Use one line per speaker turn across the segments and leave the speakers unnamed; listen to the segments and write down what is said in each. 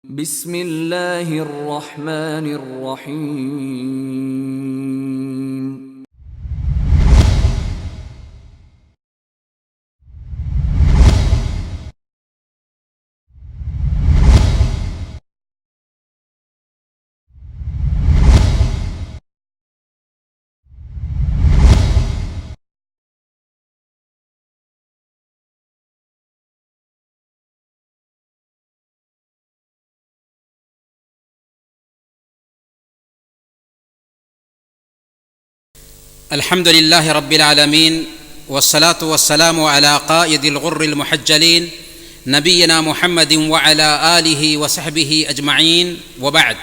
بسم اللہ الرحمن الرحیم۔
الحمد لله رب العالمين والصلاة والسلام على قائد الغر المحجلين نبينا محمد وعلى آله وصحبه أجمعين، وبعد،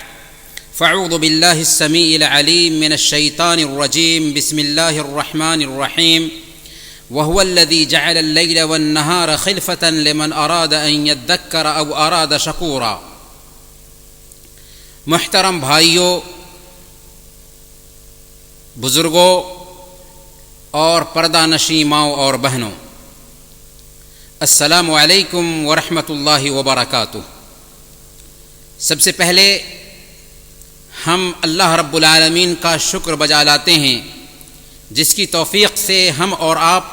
فأعوذ بالله السميع العليم من الشيطان الرجيم. بسم الله الرحمن الرحيم. وهو الذي جعل الليل والنهار خلفة لمن أراد أن يذكر أو أراد شكورا۔ محترم بھائیوں، بزرگوں اور پردہ نشین ماؤں اور بہنوں، السلام علیکم ورحمۃ اللہ وبرکاتہ۔ سب سے پہلے ہم اللہ رب العالمین کا شکر بجا لاتے ہیں جس کی توفیق سے ہم اور آپ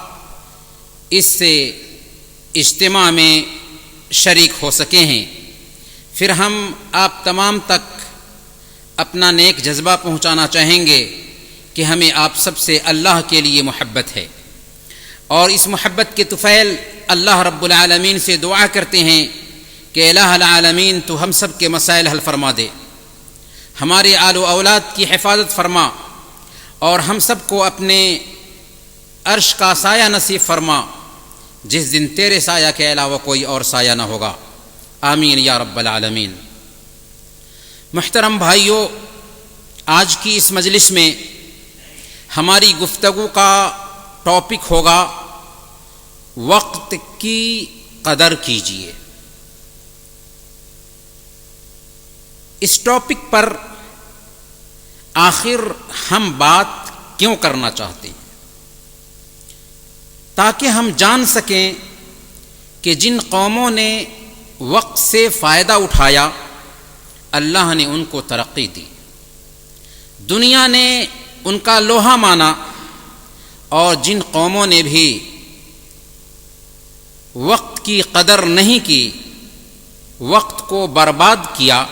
اس اجتماع میں شریک ہو سکے ہیں۔ پھر ہم آپ تمام تک اپنا نیک جذبہ پہنچانا چاہیں گے کہ ہمیں آپ سب سے اللہ کے لیے محبت ہے، اور اس محبت کے طفیل اللہ رب العالمین سے دعا کرتے ہیں کہ الہ العالمین تو ہم سب کے مسائل حل فرما دے، ہمارے آل و اولاد کی حفاظت فرما، اور ہم سب کو اپنے عرش کا سایہ نصیب فرما جس دن تیرے سایہ کے علاوہ کوئی اور سایہ نہ ہوگا، آمین یا رب العالمین۔ محترم بھائیوں، آج کی اس مجلس میں ہماری گفتگو کا ٹاپک ہوگا وقت کی قدر کیجیے۔ اس ٹاپک پر آخر ہم بات کیوں کرنا چاہتے ہیں؟ تاکہ ہم جان سکیں کہ جن قوموں نے وقت سے فائدہ اٹھایا اللہ نے ان کو ترقی دی، دنیا نے ان کا لوہا مانا، اور جن قوموں نے بھی وقت کی قدر نہیں کی، وقت کو برباد کیا،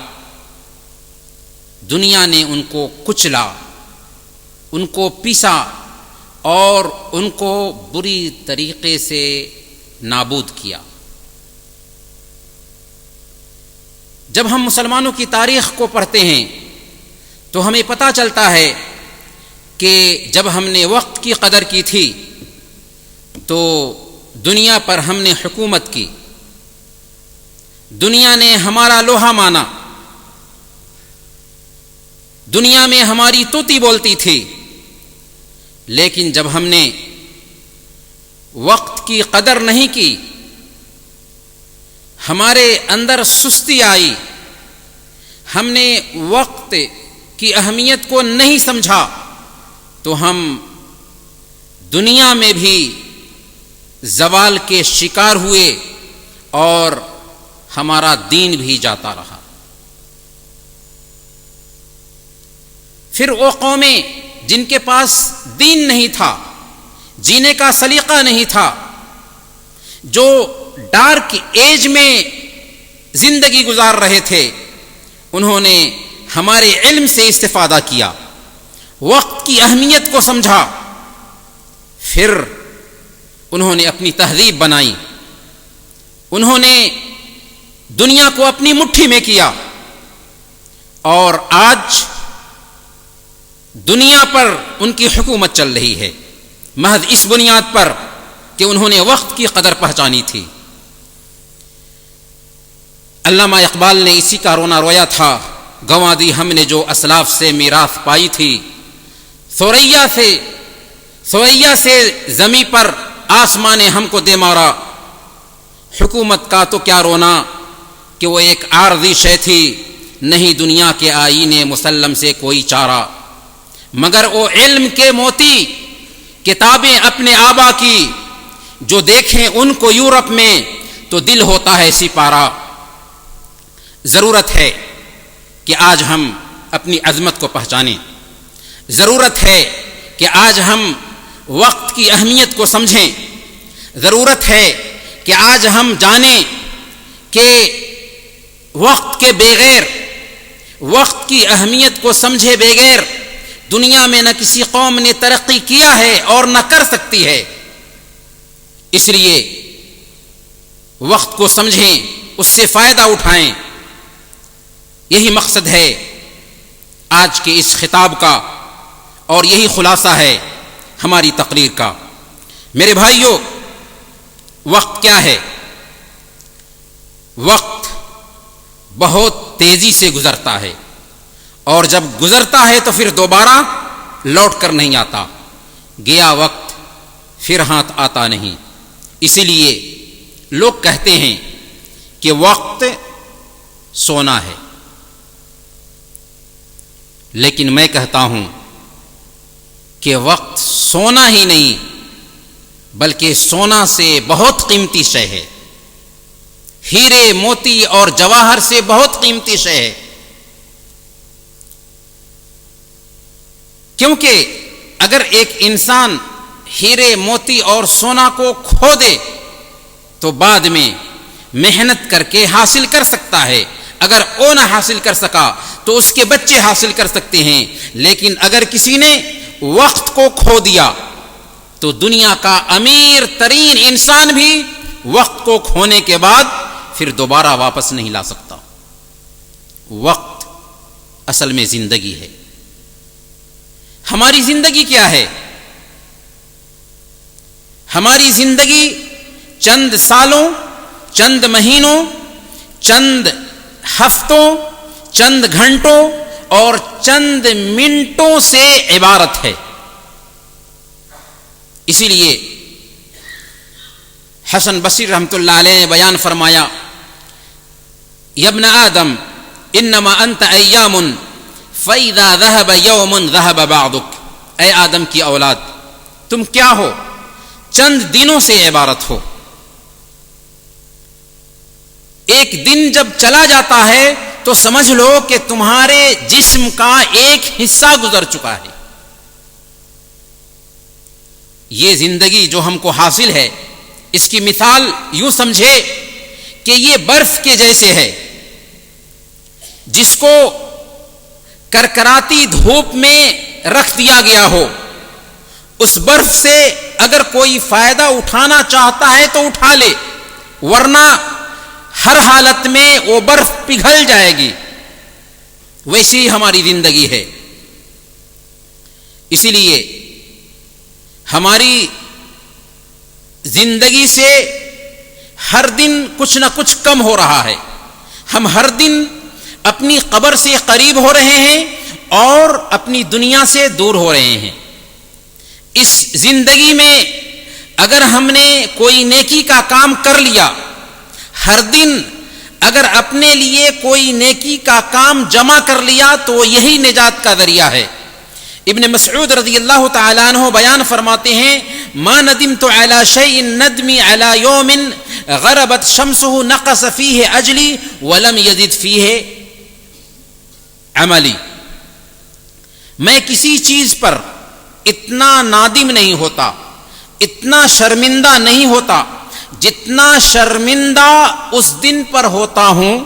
دنیا نے ان کو کچلا، ان کو پیسا اور ان کو بری طریقے سے نابود کیا۔ جب ہم مسلمانوں کی تاریخ کو پڑھتے ہیں تو ہمیں پتہ چلتا ہے کہ جب ہم نے وقت کی قدر کی تھی تو دنیا پر ہم نے حکومت کی، دنیا نے ہمارا لوہا مانا، دنیا میں ہماری طوطی بولتی تھی، لیکن جب ہم نے وقت کی قدر نہیں کی، ہمارے اندر سستی آئی، ہم نے وقت کی اہمیت کو نہیں سمجھا، تو ہم دنیا میں بھی زوال کے شکار ہوئے اور ہمارا دین بھی جاتا رہا۔ پھر وہ قومیں جن کے پاس دین نہیں تھا، جینے کا سلیقہ نہیں تھا، جو ڈارک ایج میں زندگی گزار رہے تھے، انہوں نے ہمارے علم سے استفادہ کیا، وقت کی اہمیت کو سمجھا، پھر انہوں نے اپنی تہذیب بنائی، انہوں نے دنیا کو اپنی مٹھی میں کیا، اور آج دنیا پر ان کی حکومت چل رہی ہے محض اس بنیاد پر کہ انہوں نے وقت کی قدر پہچانی تھی۔ علامہ اقبال نے اسی کا رونا رویا تھا، گنوا دی ہم نے جو اسلاف سے میراث پائی تھی، ثریا سے زمیں پر آسمان نے ہم کو دے مارا، حکومت کا تو کیا رونا کہ وہ ایک عارضی شے تھی، نہیں دنیا کے آئینے مسلم سے کوئی چارہ، مگر وہ علم کے موتی کتابیں اپنے آبا کی، جو دیکھیں ان کو یورپ میں تو دل ہوتا ہے سپارہ، ضرورت ہے کہ آج ہم اپنی عظمت کو پہچانیں، ضرورت ہے کہ آج ہم وقت کی اہمیت کو سمجھیں، ضرورت ہے کہ آج ہم جانیں کہ وقت کے بغیر، وقت کی اہمیت کو سمجھے بغیر دنیا میں نہ کسی قوم نے ترقی کیا ہے اور نہ کر سکتی ہے۔ اس لیے وقت کو سمجھیں، اس سے فائدہ اٹھائیں۔ یہی مقصد ہے آج کے اس خطاب کا، اور یہی خلاصہ ہے ہماری تقریر کا۔ میرے بھائیو، وقت کیا ہے؟ وقت بہت تیزی سے گزرتا ہے، اور جب گزرتا ہے تو پھر دوبارہ لوٹ کر نہیں آتا۔ گیا وقت پھر ہاتھ آتا نہیں۔ اسی لیے لوگ کہتے ہیں کہ وقت سونا ہے، لیکن میں کہتا ہوں کہ وقت سونا ہی نہیں بلکہ سونا سے بہت قیمتی شے ہے، ہیرے موتی اور جواہر سے بہت قیمتی شے ہے۔ کیونکہ اگر ایک انسان ہیرے موتی اور سونا کو کھو دے تو بعد میں محنت کر کے حاصل کر سکتا ہے، اگر وہ نہ حاصل کر سکا تو اس کے بچے حاصل کر سکتے ہیں، لیکن اگر کسی نے وقت کو کھو دیا تو دنیا کا امیر ترین انسان بھی وقت کو کھونے کے بعد پھر دوبارہ واپس نہیں لا سکتا۔ وقت اصل میں زندگی ہے۔ ہماری زندگی کیا ہے؟ ہماری زندگی چند سالوں، چند مہینوں، چند ہفتوں، چند گھنٹوں اور چند منٹوں سے عبارت ہے۔ اسی لیے حسن بصری رحمۃ اللہ علیہ نے بیان فرمایا، یا ابن آدم انما انت ایام فاذا ذهب یوم ذهب بعضک۔ اے آدم کی اولاد، تم کیا ہو؟ چند دنوں سے عبارت ہو۔ ایک دن جب چلا جاتا ہے تو سمجھ لو کہ تمہارے جسم کا ایک حصہ گزر چکا ہے۔ یہ زندگی جو ہم کو حاصل ہے، اس کی مثال یوں سمجھے کہ یہ برف کے جیسے ہے، جس کو کرکراتی دھوپ میں رکھ دیا گیا ہو۔ اس برف سے اگر کوئی فائدہ اٹھانا چاہتا ہے تو اٹھا لے، ورنہ ہر حالت میں وہ برف پگھل جائے گی۔ ویسی ہی ہماری زندگی ہے۔ اسی لیے ہماری زندگی سے ہر دن کچھ نہ کچھ کم ہو رہا ہے۔ ہم ہر دن اپنی قبر سے قریب ہو رہے ہیں اور اپنی دنیا سے دور ہو رہے ہیں۔ اس زندگی میں اگر ہم نے کوئی نیکی کا کام کر لیا، ہر دن اگر اپنے لیے کوئی نیکی کا کام جمع کر لیا تو یہی نجات کا ذریعہ ہے۔ ابن مسعود رضی اللہ تعالیٰ عنہ بیان فرماتے ہیں، ما ندمت علی شیء ندمی علی یوم غربت شمسه نقص فیہ اجلی ولم یزد فیہ عملی۔ میں کسی چیز پر اتنا نادم نہیں ہوتا، اتنا شرمندہ نہیں ہوتا جتنا شرمندہ اس دن پر ہوتا ہوں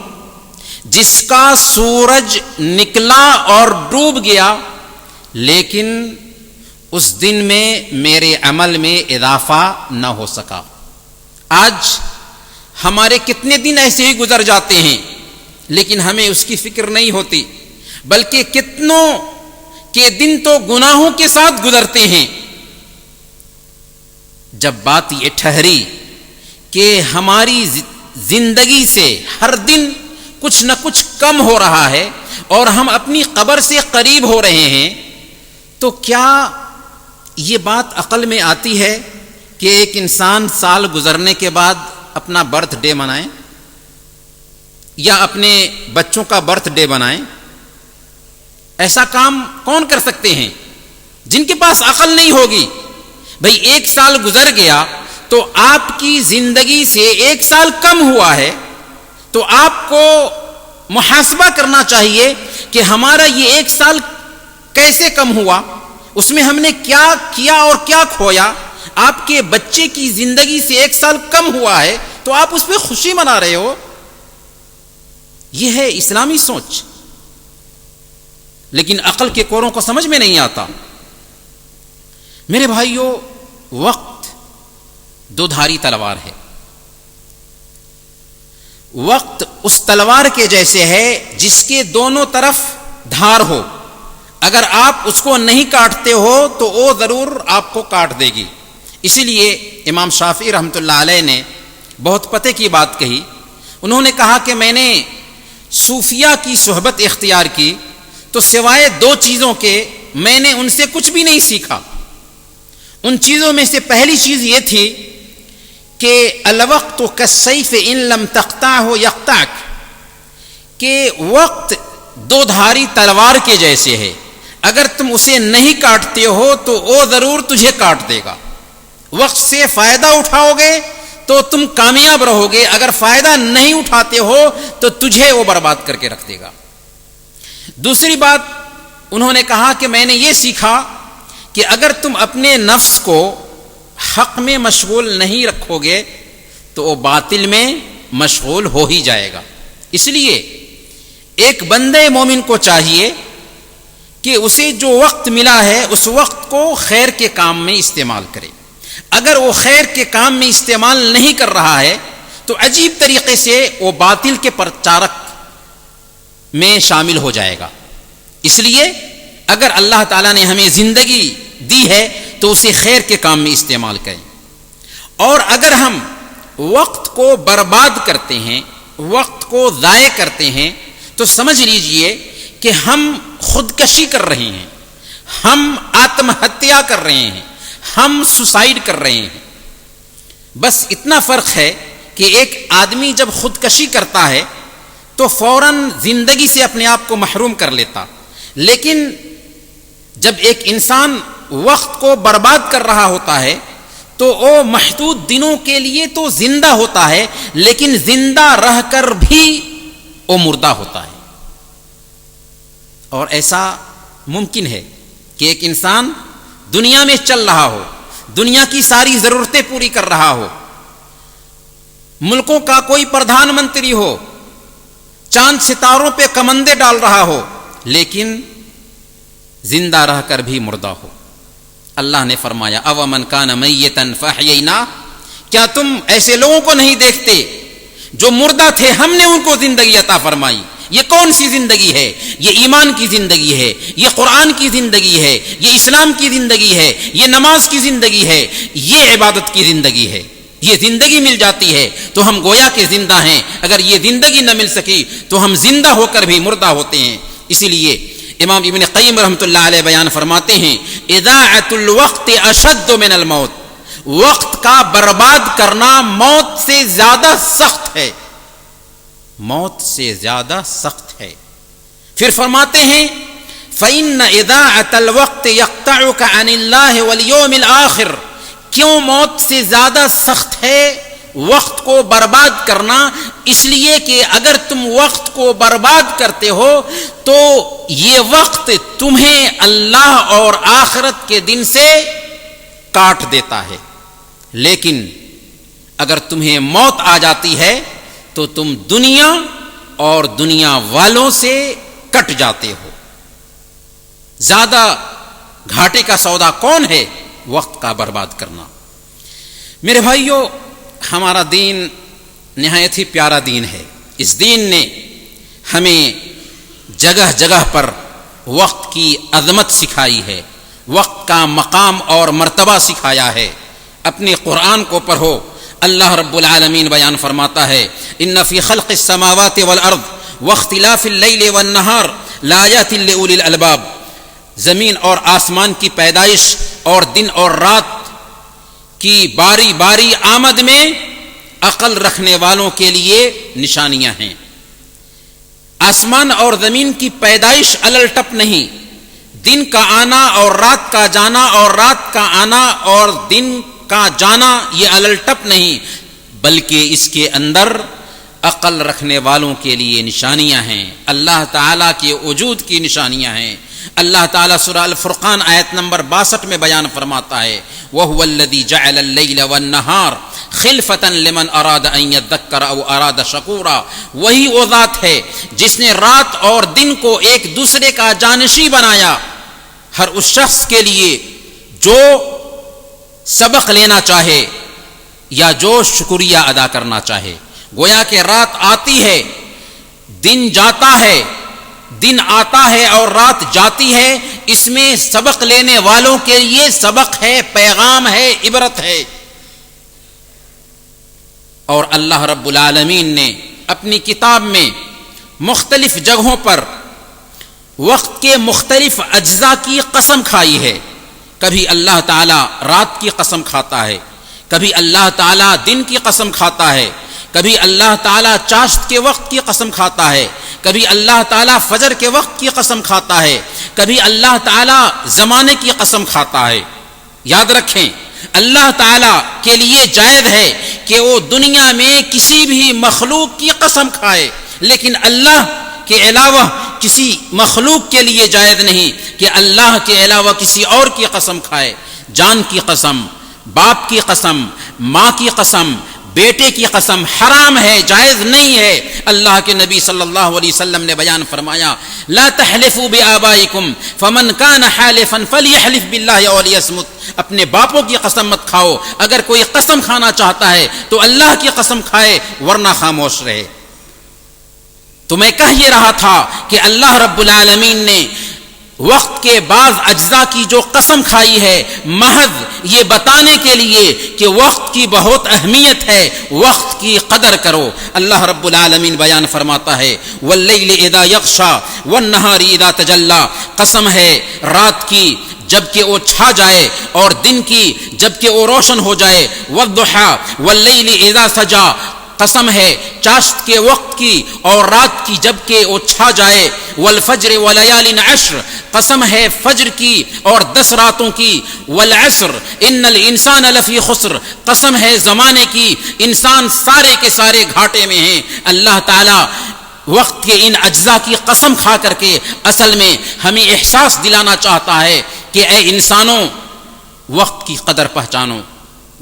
جس کا سورج نکلا اور ڈوب گیا، لیکن اس دن میں میرے عمل میں اضافہ نہ ہو سکا۔ آج ہمارے کتنے دن ایسے ہی گزر جاتے ہیں لیکن ہمیں اس کی فکر نہیں ہوتی، بلکہ کتنوں کے دن تو گناہوں کے ساتھ گزرتے ہیں۔ جب بات یہ ٹھہری کہ ہماری زندگی سے ہر دن کچھ نہ کچھ کم ہو رہا ہے اور ہم اپنی قبر سے قریب ہو رہے ہیں، تو کیا یہ بات عقل میں آتی ہے کہ ایک انسان سال گزرنے کے بعد اپنا برتھ ڈے منائے یا اپنے بچوں کا برتھ ڈے بنائیں؟ ایسا کام کون کر سکتے ہیں جن کے پاس عقل نہیں ہوگی؟ بھئی ایک سال گزر گیا تو آپ کی زندگی سے ایک سال کم ہوا ہے، تو آپ کو محاسبہ کرنا چاہیے کہ ہمارا یہ 1 سال کیسے کم ہوا، اس میں ہم نے کیا کیا اور کیا کھویا۔ آپ کے بچے کی زندگی سے 1 سال کم ہوا ہے تو آپ اس پہ خوشی منا رہے ہو، یہ ہے اسلامی سوچ، لیکن عقل کے کوروں کو سمجھ میں نہیں آتا۔ میرے بھائیوں، وقت 2 دھاری تلوار ہے۔ وقت اس تلوار کے جیسے ہے جس کے دونوں طرف دھار ہو، اگر آپ اس کو نہیں کاٹتے ہو تو وہ ضرور آپ کو کاٹ دے گی۔ اسی لیے امام شافعی رحمۃ اللہ علیہ نے بہت پتے کی بات کہی۔ انہوں نے کہا کہ میں نے صوفیہ کی صحبت اختیار کی تو سوائے 2 چیزوں کے میں نے ان سے کچھ بھی نہیں سیکھا۔ ان چیزوں میں سے پہلی چیز یہ تھی کہ الوقت کالسیف ان لم تقطعه یقطعک، کہ وقت 2 دھاری تلوار کے جیسے ہے، اگر تم اسے نہیں کاٹتے ہو تو وہ ضرور تجھے کاٹ دے گا۔ وقت سے فائدہ اٹھاؤ گے تو تم کامیاب رہو گے، اگر فائدہ نہیں اٹھاتے ہو تو تجھے وہ برباد کر کے رکھ دے گا۔ دوسری بات انہوں نے کہا کہ میں نے یہ سیکھا کہ اگر تم اپنے نفس کو حق میں مشغول نہیں رکھو گے تو وہ باطل میں مشغول ہو ہی جائے گا۔ اس لیے ایک بندے مومن کو چاہیے کہ اسے جو وقت ملا ہے اس وقت کو خیر کے کام میں استعمال کرے۔ اگر وہ خیر کے کام میں استعمال نہیں کر رہا ہے تو عجیب طریقے سے وہ باطل کے پرچارک میں شامل ہو جائے گا۔ اس لیے اگر اللہ تعالیٰ نے ہمیں زندگی دی ہے تو اسے خیر کے کام میں استعمال کریں، اور اگر ہم وقت کو برباد کرتے ہیں، وقت کو ضائع کرتے ہیں، تو سمجھ لیجئے کہ ہم خودکشی کر رہے ہیں، ہم آتم ہتیا کر رہے ہیں، ہم سوسائڈ کر رہے ہیں۔ بس اتنا فرق ہے کہ ایک آدمی جب خودکشی کرتا ہے تو فوراً زندگی سے اپنے آپ کو محروم کر لیتا، لیکن جب ایک انسان وقت کو برباد کر رہا ہوتا ہے تو وہ محدود دنوں کے لیے تو زندہ ہوتا ہے، لیکن زندہ رہ کر بھی وہ مردہ ہوتا ہے۔ اور ایسا ممکن ہے کہ ایک انسان دنیا میں چل رہا ہو، دنیا کی ساری ضرورتیں پوری کر رہا ہو، ملکوں کا کوئی پردھان منتری ہو، چاند ستاروں پہ کمندے ڈال رہا ہو، لیکن زندہ رہ کر بھی مردہ ہو۔ اللہ نے فرمایا اومن کان میتا فاحییناہ، کیا تم ایسے لوگوں کو نہیں دیکھتے جو مردہ تھے، ہم نے ان کو زندگی عطا فرمائی۔ یہ کون سی زندگی ہے؟ یہ ایمان کی زندگی ہے، یہ قرآن کی زندگی ہے، یہ اسلام کی زندگی ہے، یہ نماز کی زندگی ہے، یہ عبادت کی زندگی ہے۔ یہ زندگی مل جاتی ہے تو ہم گویا کہ زندہ ہیں، اگر یہ زندگی نہ مل سکی تو ہم زندہ ہو کر بھی مردہ ہوتے ہیں۔ اسی لیے امام ابن قیم رحمۃ اللہ علیہ بیان فرماتے ہیں اضاعۃ الوقت اشد من الموت، وقت کا برباد کرنا موت سے زیادہ سخت ہے، موت سے زیادہ سخت ہے۔ پھر فرماتے ہیں فإن إضاعة الوقت يقطعك عن الله واليوم الآخر، کیوں موت سے زیادہ سخت ہے وقت کو برباد کرنا؟ اس لیے کہ اگر تم وقت کو برباد کرتے ہو تو یہ وقت تمہیں اللہ اور آخرت کے دن سے کاٹ دیتا ہے، لیکن اگر تمہیں موت آ جاتی ہے تو تم دنیا اور دنیا والوں سے کٹ جاتے ہو۔ زیادہ گھاٹے کا سودا کون ہے؟ وقت کا برباد کرنا۔ میرے بھائیوں، ہمارا دین نہایت ہی پیارا دین ہے۔ اس دین نے ہمیں جگہ جگہ پر وقت کی عظمت سکھائی ہے، وقت کا مقام اور مرتبہ سکھایا ہے۔ اپنے قرآن کو پڑھو، اللہ رب العالمین بیان فرماتا ہے ان فی خلق السماوات والارض واختلاف اللیل والنہار لآیات لأولی الالباب، زمین اور آسمان کی پیدائش اور دن اور رات کی باری باری آمد میں عقل رکھنے والوں کے لیے نشانیاں ہیں۔ آسمان اور زمین کی پیدائش الٹپ نہیں، دن کا آنا اور رات کا جانا اور رات کا آنا اور دن کا جانا یہ الٹپ نہیں، بلکہ اس کے اندر عقل رکھنے والوں کے لیے نشانیاں ہیں، اللہ تعالیٰ کے وجود کی نشانیاں ہیں۔ اللہ تعالیٰ سورہ الفرقان آیت نمبر 62 میں بیان فرماتا ہے وَهُوَ الَّذِي جَعَلَ اللَّيْلَ وَالنَّهَارَ خِلْفَةً لِمَنْ أَرَادَ أَنْ يَذَّكَّرَ أَوْ أَرَادَ شَكُورًا، وہی وہ ذات ہے جس نے رات اور دن کو ایک دوسرے کا جانشی بنایا، ہر اس شخص کے لیے جو سبق لینا چاہے یا جو شکریہ ادا کرنا چاہے۔ گویا کہ رات آتی ہے، دن جاتا ہے، دن آتا ہے اور رات جاتی ہے، اس میں سبق لینے والوں کے لیے سبق ہے، پیغام ہے، عبرت ہے۔ اور اللہ رب العالمین نے اپنی کتاب میں مختلف جگہوں پر وقت کے مختلف اجزاء کی قسم کھائی ہے۔ کبھی اللہ تعالیٰ رات کی قسم کھاتا ہے، کبھی اللہ تعالیٰ دن کی قسم کھاتا ہے، کبھی اللہ تعالیٰ چاشت کے وقت کی قسم کھاتا ہے، کبھی اللہ تعالیٰ فجر کے وقت کی قسم کھاتا ہے، کبھی اللہ تعالیٰ زمانے کی قسم کھاتا ہے۔ یاد رکھیں، اللہ تعالیٰ کے لیے جائز ہے کہ وہ دنیا میں کسی بھی مخلوق کی قسم کھائے، لیکن اللہ کے علاوہ کسی مخلوق کے لیے جائز نہیں کہ اللہ کے علاوہ کسی اور کی قسم کھائے۔ جان کی قسم، باپ کی قسم، ماں کی قسم، بیٹے کی قسم حرام ہے، جائز نہیں ہے۔ اللہ کے نبی صلی اللہ علیہ وسلم نے بیان فرمایا لا تحلفوا بآبائکم فمن کان حالفا فلیحلف باللہ او لیصمت، اپنے باپوں کی قسم مت کھاؤ، اگر کوئی قسم کھانا چاہتا ہے تو اللہ کی قسم کھائے ورنہ خاموش رہے۔ تو میں کہہ یہ رہا تھا کہ اللہ رب العالمین نے وقت کے بعض اجزاء کی جو قسم کھائی ہے محض یہ بتانے کے لیے کہ وقت کی بہت اہمیت ہے، وقت کی قدر کرو۔ اللہ رب العالمین بیان فرماتا ہے واللیل اذا یغشا والنہار اذا تجلی، قسم ہے رات کی جب کہ وہ چھا جائے اور دن کی جب کہ وہ روشن ہو جائے، والضحی واللیل اذا سجا، قسم ہے چاشت کے وقت کی اور رات کی جب کہ وہ چھا جائے، والفجر ولیال عشر، قسم ہے فجر کی اور 10 راتوں کی، والعصر ان الانسان لفی خسر، قسم ہے زمانے کی، انسان سارے کے سارے گھاٹے میں ہیں۔ اللہ تعالی وقت کے ان اجزاء کی قسم کھا کر کے اصل میں ہمیں احساس دلانا چاہتا ہے کہ اے انسانوں، وقت کی قدر پہچانو،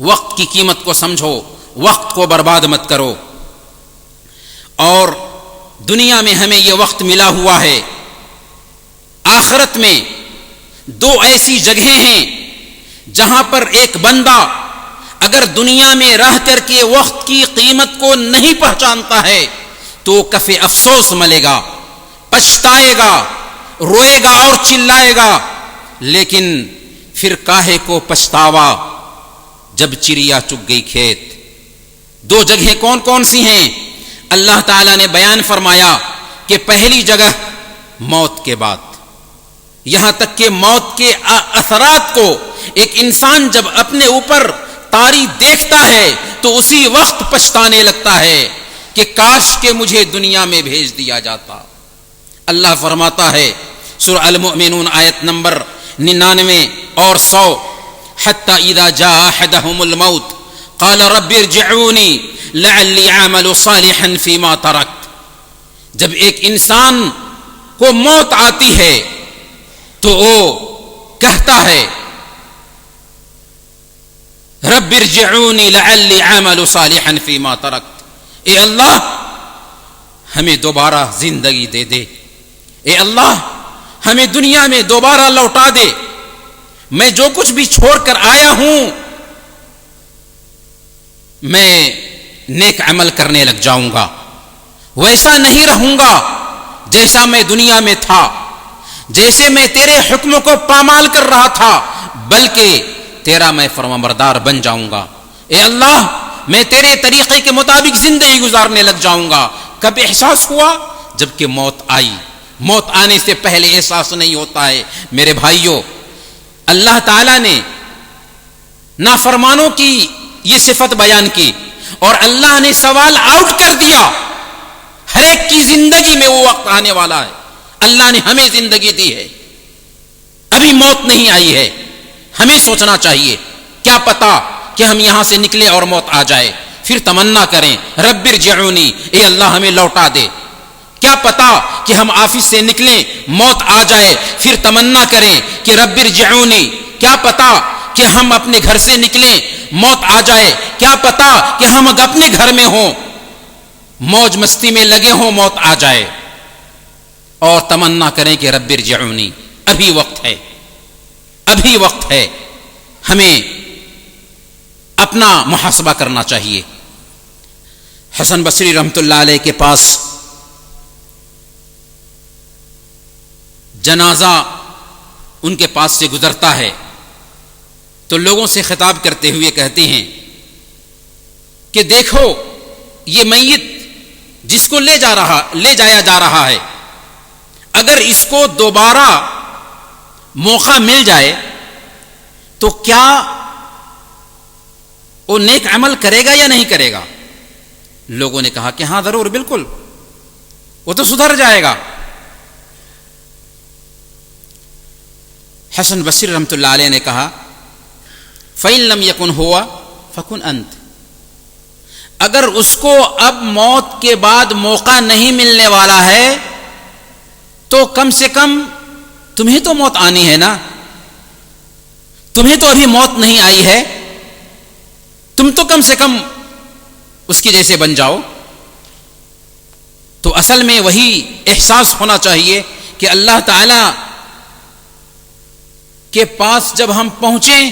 وقت کی قیمت کو سمجھو، وقت کو برباد مت کرو۔ اور دنیا میں ہمیں یہ وقت ملا ہوا ہے، آخرت میں 2 ایسی جگہیں ہیں جہاں پر ایک بندہ اگر دنیا میں رہ کر کے وقت کی قیمت کو نہیں پہچانتا ہے تو کف افسوس ملے گا، پچھتائے گا، روئے گا اور چلائے گا، لیکن پھر کاہے کو پچھتاوا جب چڑیا چگ گئی کھیت۔ 2 جگہیں کون کون سی ہیں؟ اللہ تعالیٰ نے بیان فرمایا کہ پہلی جگہ موت کے بعد، یہاں تک کہ موت کے اثرات کو ایک انسان جب اپنے اوپر طاری دیکھتا ہے تو اسی وقت پچھتانے لگتا ہے کہ کاش کہ مجھے دنیا میں بھیج دیا جاتا۔ اللہ فرماتا ہے سورہ المؤمنون آیت نمبر 99 اور 100 حتی اذا جاء احدهم الموت قال رب ارجعونی لعلی اعمل صالحا فیما ترکت، جب ایک انسان کو موت آتی ہے تو وہ کہتا ہے رب ارجعونی لعلی اعمل صالحا فیما ترکت، اے اللہ ہمیں دوبارہ زندگی دے دے، اے اللہ ہمیں دنیا میں دوبارہ لوٹا دے، میں جو کچھ بھی چھوڑ کر آیا ہوں میں نیک عمل کرنے لگ جاؤں گا، ویسا نہیں رہوں گا جیسا میں دنیا میں تھا، جیسے میں تیرے حکموں کو پامال کر رہا تھا، بلکہ تیرا میں فرمانبردار بن جاؤں گا۔ اے اللہ میں تیرے طریقے کے مطابق زندگی گزارنے لگ جاؤں گا۔ کب احساس ہوا؟ جب کہ موت آئی۔ موت آنے سے پہلے احساس نہیں ہوتا ہے۔ میرے بھائیوں، اللہ تعالیٰ نے نافرمانوں کی یہ صفت بیان کی اور اللہ نے سوال آؤٹ کر دیا، ہر ایک کی زندگی میں وہ وقت آنے والا ہے۔ اللہ نے ہمیں زندگی دی ہے، ابھی موت نہیں آئی ہے، ہمیں سوچنا چاہیے کیا پتا کہ ہم یہاں سے نکلے اور موت آ جائے، پھر تمنا کریں رب ارجعونی، اے اللہ ہمیں لوٹا دے. کیا پتا کہ ہم آفس سے نکلیں موت آ جائے، پھر تمنا کریں کہ رب ارجعونی. کیا پتا کہ ہم اپنے گھر سے نکلیں موت آ جائے، کیا پتا کہ ہم اپنے گھر میں ہوں موج مستی میں لگے ہوں موت آ جائے، اور تمنا کریں کہ رب ارجعونی. ابھی وقت ہے، ابھی وقت ہے. ہمیں اپنا محاسبہ کرنا چاہیے. حسن بصری رحمۃ اللہ علیہ کے پاس جنازہ ان کے پاس سے گزرتا ہے تو لوگوں سے خطاب کرتے ہوئے کہتے ہیں کہ دیکھو یہ میت جس کو لے جایا جا رہا ہے، اگر اس کو دوبارہ موقع مل جائے تو کیا وہ نیک عمل کرے گا یا نہیں کرے گا؟ لوگوں نے کہا کہ ہاں ضرور، بالکل، وہ تو سدھر جائے گا. حسن بصری رحمۃ اللہ علیہ نے کہا فَإِن لَمْ يَكُنْ هُوَ فَكُنْ أَنْتَ. اگر اس کو اب موت کے بعد موقع نہیں ملنے والا ہے تو کم سے کم تمہیں تو موت آنی ہے نا. تمہیں تو ابھی موت نہیں آئی ہے، تم تو کم سے کم اس کے جیسے بن جاؤ. تو اصل میں وہی احساس ہونا چاہیے کہ اللہ تعالی کے پاس جب ہم پہنچیں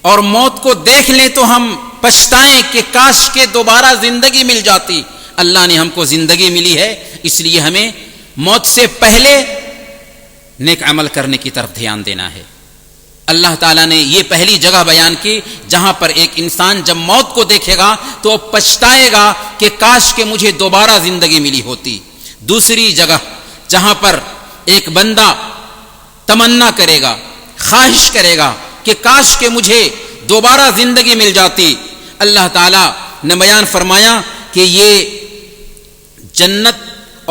اور موت کو دیکھ لیں تو ہم پچھتائیں کہ کاش کہ دوبارہ زندگی مل جاتی. اللہ نے ہم کو زندگی ملی ہے، اس لیے ہمیں موت سے پہلے نیک عمل کرنے کی طرف دھیان دینا ہے. اللہ تعالیٰ نے یہ پہلی جگہ بیان کی جہاں پر ایک انسان جب موت کو دیکھے گا تو پچھتائے گا کہ کاش کہ مجھے دوبارہ زندگی ملی ہوتی. دوسری جگہ جہاں پر ایک بندہ تمنا کرے گا، خواہش کرے گا کہ کاش کہ مجھے دوبارہ زندگی مل جاتی، اللہ تعالیٰ نے بیان فرمایا کہ یہ جنت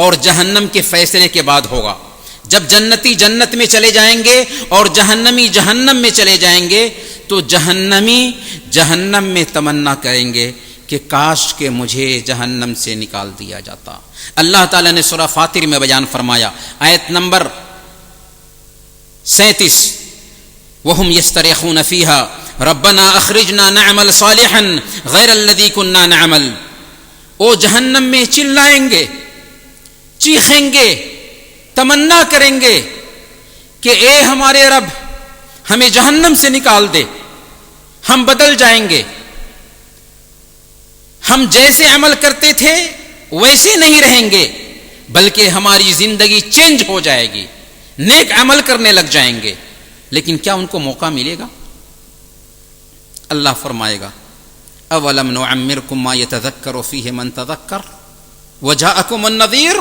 اور جہنم کے فیصلے کے بعد ہوگا. جب جنتی جنت میں چلے جائیں گے اور جہنمی جہنم میں چلے جائیں گے تو جہنمی جہنم میں تمنا کریں گے کہ کاش کہ مجھے جہنم سے نکال دیا جاتا. اللہ تعالیٰ نے سورہ فاطر میں بیان فرمایا، آیت نمبر 37، وَهُمْ يَسْتَرِخُونَ فِيهَا رَبَّنَا أَخْرِجْنَا نَعْمَلْ صَالِحًا غَيْرَ الَّذِي كُنَّا نَعْمَلْ. وہ جہنم میں چلائیں گے، چیخیں گے، تمنا کریں گے کہ اے ہمارے رب ہمیں جہنم سے نکال دے، ہم بدل جائیں گے، ہم جیسے عمل کرتے تھے ویسے نہیں رہیں گے، بلکہ ہماری زندگی چینج ہو جائے گی، نیک عمل کرنے لگ جائیں گے. لیکن کیا ان کو موقع ملے گا؟ اللہ فرمائے گا اولم نعمرکم ما یتذکر فیہ من تذکر وجاءکم النذیر.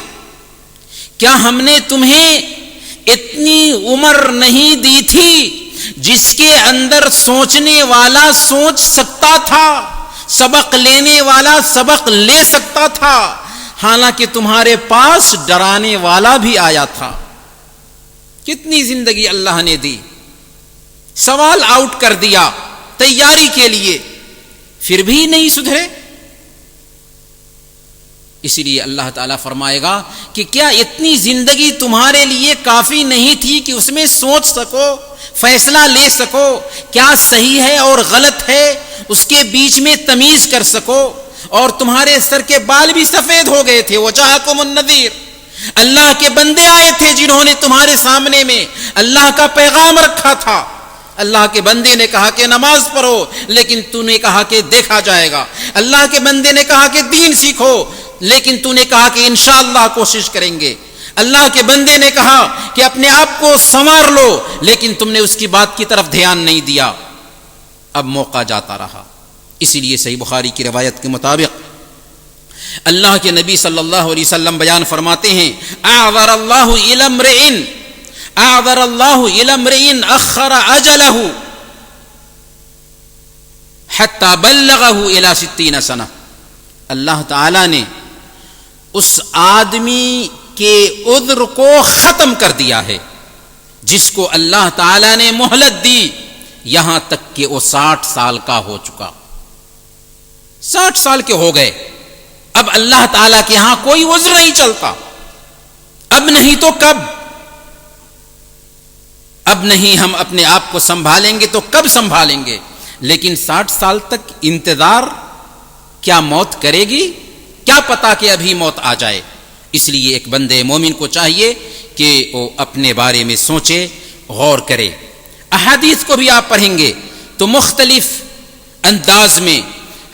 کیا ہم نے تمہیں اتنی عمر نہیں دی تھی جس کے اندر سوچنے والا سوچ سکتا تھا، سبق لینے والا سبق لے سکتا تھا، حالانکہ تمہارے پاس ڈرانے والا بھی آیا تھا. کتنی زندگی اللہ نے دی، سوال آؤٹ کر دیا تیاری کے لیے، پھر بھی نہیں سدھرے. اسی لیے اللہ تعالیٰ فرمائے گا کہ کیا اتنی زندگی تمہارے لیے کافی نہیں تھی کہ اس میں سوچ سکو، فیصلہ لے سکو، کیا صحیح ہے اور غلط ہے اس کے بیچ میں تمیز کر سکو. اور تمہارے سر کے بال بھی سفید ہو گئے تھے. وجاءکم النذیر، اللہ کے بندے آئے تھے جنہوں نے تمہارے سامنے میں اللہ کا پیغام رکھا تھا. اللہ کے بندے نے کہا کہ نماز پڑھو، لیکن تو نے کہا کہ دیکھا جائے گا. اللہ کے بندے نے کہا کہ دین سیکھو، لیکن تو نے کہا کہ انشاءاللہ کوشش کریں گے. اللہ کے بندے نے کہا کہ اپنے آپ کو سنوار لو، لیکن تم نے اس کی بات کی طرف دھیان نہیں دیا. اب موقع جاتا رہا. اسی لیے صحیح بخاری کی روایت کے مطابق اللہ کے نبی صلی اللہ علیہ وسلم بیان فرماتے ہیں اعذر اللہ الی امرئ اخر اجلہ حتی بلغہ الی 60 سنہ. اللہ تعالی نے اس آدمی کے عذر کو ختم کر دیا ہے جس کو اللہ تعالی نے مہلت دی یہاں تک کہ وہ 60 سال کا ہو چکا. 60 سال کے ہو گئے، اب اللہ تعالیٰ کے ہاں کوئی عذر نہیں چلتا، اب نہیں تو کب؟ اب نہیں ہم اپنے آپ کو سنبھالیں گے تو کب سنبھالیں گے؟ لیکن 60 سال تک انتظار کیا موت کرے گی؟ کیا پتا کہ ابھی موت آ جائے؟ اس لیے ایک بندے مومن کو چاہیے کہ وہ اپنے بارے میں سوچے، غور کرے۔ احادیث کو بھی آپ پڑھیں گے تو مختلف انداز میں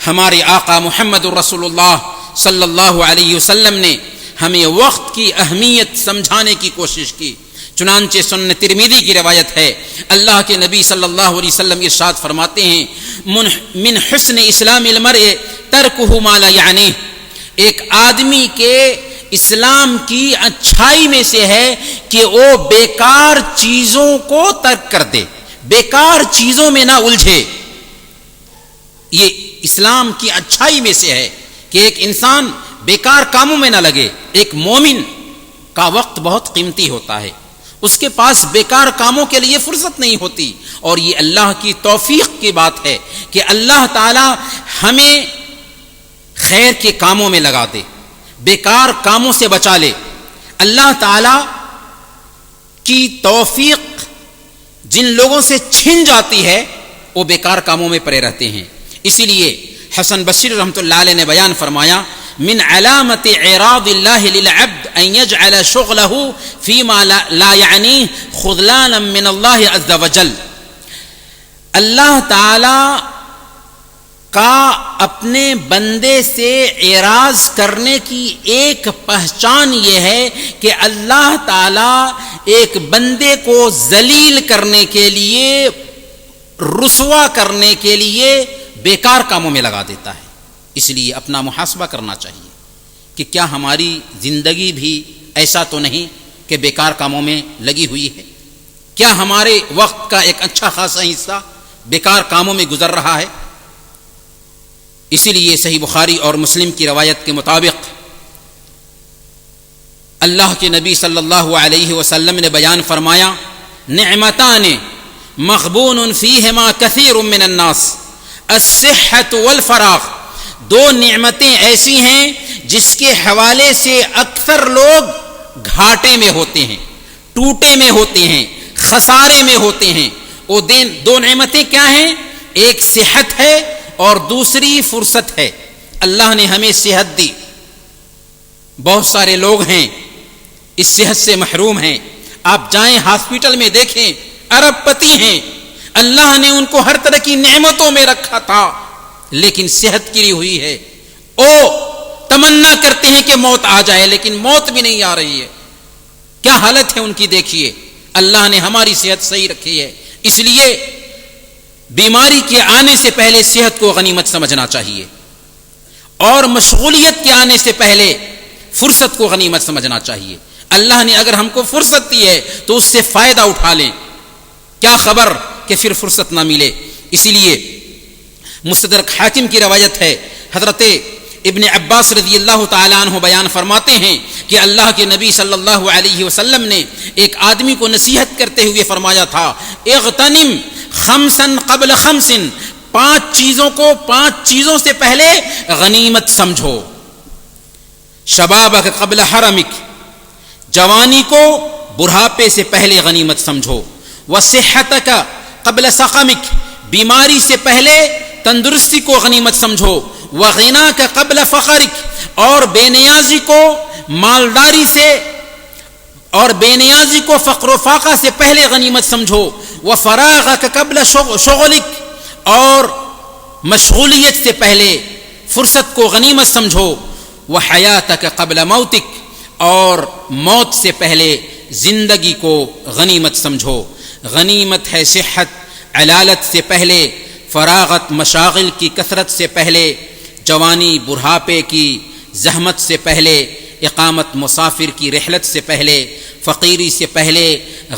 ہمارے آقا محمد رسول اللہ صلی اللہ علیہ وسلم نے ہمیں وقت کی اہمیت سمجھانے کی کوشش کی۔ چنانچہ سنن ترمذی کی روایت ہے، اللہ کے نبی صلی اللہ علیہ وسلم ارشاد فرماتے ہیں، من حسن اسلام المرء ترکہ ما لا یعنیہ، ایک آدمی کے اسلام کی اچھائی میں سے ہے کہ وہ بیکار چیزوں کو ترک کر دے، بیکار چیزوں میں نہ الجھے۔ یہ اسلام کی اچھائی میں سے ہے کہ ایک انسان بیکار کاموں میں نہ لگے۔ ایک مومن کا وقت بہت قیمتی ہوتا ہے، اس کے پاس بیکار کاموں کے لیے فرصت نہیں ہوتی، اور یہ اللہ کی توفیق کی بات ہے کہ اللہ تعالی ہمیں خیر کے کاموں میں لگا دے، بیکار کاموں سے بچا لے۔ اللہ تعالی کی توفیق جن لوگوں سے چھن جاتی ہے وہ بیکار کاموں میں پڑے رہتے ہیں۔ اسی لیے حسن بصری رحمۃ اللہ علیہ نے بیان فرمایا، من علامت اعراض اللہ للعبد ان يجعل شغله فيما لا يعنيه خذلانا من اللہ عز وجل، اللہ تعالی کا اپنے بندے سے اعراض کرنے کی ایک پہچان یہ ہے کہ اللہ تعالی ایک بندے کو ذلیل کرنے کے لیے، رسوا کرنے کے لیے بیکار کاموں میں لگا دیتا ہے۔ اس لیے اپنا محاسبہ کرنا چاہیے کہ کیا ہماری زندگی بھی ایسا تو نہیں کہ بیکار کاموں میں لگی ہوئی ہے؟ کیا ہمارے وقت کا ایک اچھا خاصا حصہ بیکار کاموں میں گزر رہا ہے؟ اسی لیے صحیح بخاری اور مسلم کی روایت کے مطابق اللہ کے نبی صلی اللہ علیہ وسلم نے بیان فرمایا، نعمتان مغبون فیہما کثیر من الناس، الصحۃ والفراغ، دو نعمتیں ایسی ہیں جس کے حوالے سے اکثر لوگ گھاٹے میں ہوتے ہیں، ٹوٹے میں ہوتے ہیں، خسارے میں ہوتے ہیں۔ وہ دو نعمتیں کیا ہیں؟ ایک صحت ہے اور دوسری فرصت ہے۔ اللہ نے ہمیں صحت دی، بہت سارے لوگ ہیں اس صحت سے محروم ہیں۔ آپ جائیں ہاسپٹل میں دیکھیں، ارب پتی ہیں، اللہ نے ان کو ہر طرح کی نعمتوں میں رکھا تھا لیکن صحت گری ہوئی ہے۔ او تمنا کرتے ہیں کہ موت آ جائے لیکن موت بھی نہیں آ رہی ہے۔ کیا حالت ہے ان کی دیکھیے۔ اللہ نے ہماری صحت صحیح رکھی ہے، اس لیے بیماری کے آنے سے پہلے صحت کو غنیمت سمجھنا چاہیے، اور مشغولیت کے آنے سے پہلے فرصت کو غنیمت سمجھنا چاہیے۔ اللہ نے اگر ہم کو فرصت دی ہے تو اس سے فائدہ اٹھا لیں، کیا خبر کہ پھر فرصت نہ ملے۔ اسی لیے مستدرک حاکم کی روایت ہے، حضرت ابن عباس رضی اللہ تعالیٰ عنہ بیان فرماتے ہیں کہ اللہ کے نبی صلی اللہ علیہ وسلم نے ایک آدمی کو نصیحت کرتے ہوئے فرمایا تھا، اغتنم خمسا قبل خمس، 5 چیزوں کو 5 چیزوں سے پہلے غنیمت سمجھو۔ شبابک قبل حرمک، جوانی کو بڑھاپے سے پہلے غنیمت سمجھو۔ وصحتک قبل سقمک، بیماری سے پہلے تندرستی کو غنیمت سمجھو۔ وغناک قبل فقرک، اور بے نیازی کو مالداری سے اور بے نیازی کو فقر و فاقہ سے پہلے غنیمت سمجھو۔ وفراغک قبل شغلک، اور مشغولیت سے پہلے فرصت کو غنیمت سمجھو۔ وحیاتک قبل موتک، اور موت سے پہلے زندگی کو غنیمت سمجھو۔ غنیمت ہے صحت علالت سے پہلے، فراغت مشاغل کی کثرت سے پہلے، جوانی بڑھاپے کی زحمت سے پہلے، اقامت مسافر کی رحلت سے پہلے، فقیری سے پہلے۔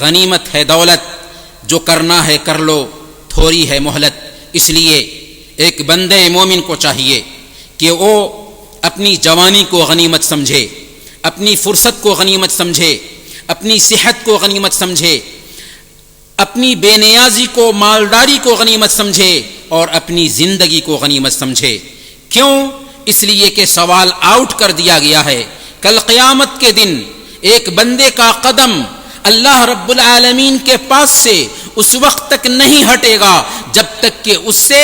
غنیمت ہے دولت، جو کرنا ہے کر لو، تھوڑی ہے مہلت۔ اس لیے ایک بندے مومن کو چاہیے کہ وہ اپنی جوانی کو غنیمت سمجھے، اپنی فرصت کو غنیمت سمجھے، اپنی صحت کو غنیمت سمجھے، اپنی بے نیازی کو مالداری کو غنیمت سمجھے، اور اپنی زندگی کو غنیمت سمجھے۔ کیوں؟ اس لیے کہ سوال آؤٹ کر دیا گیا ہے. کل قیامت کے دن ایک بندے کا قدم اللہ رب العالمین کے پاس سے اس وقت تک نہیں ہٹے گا جب تک کہ اس سے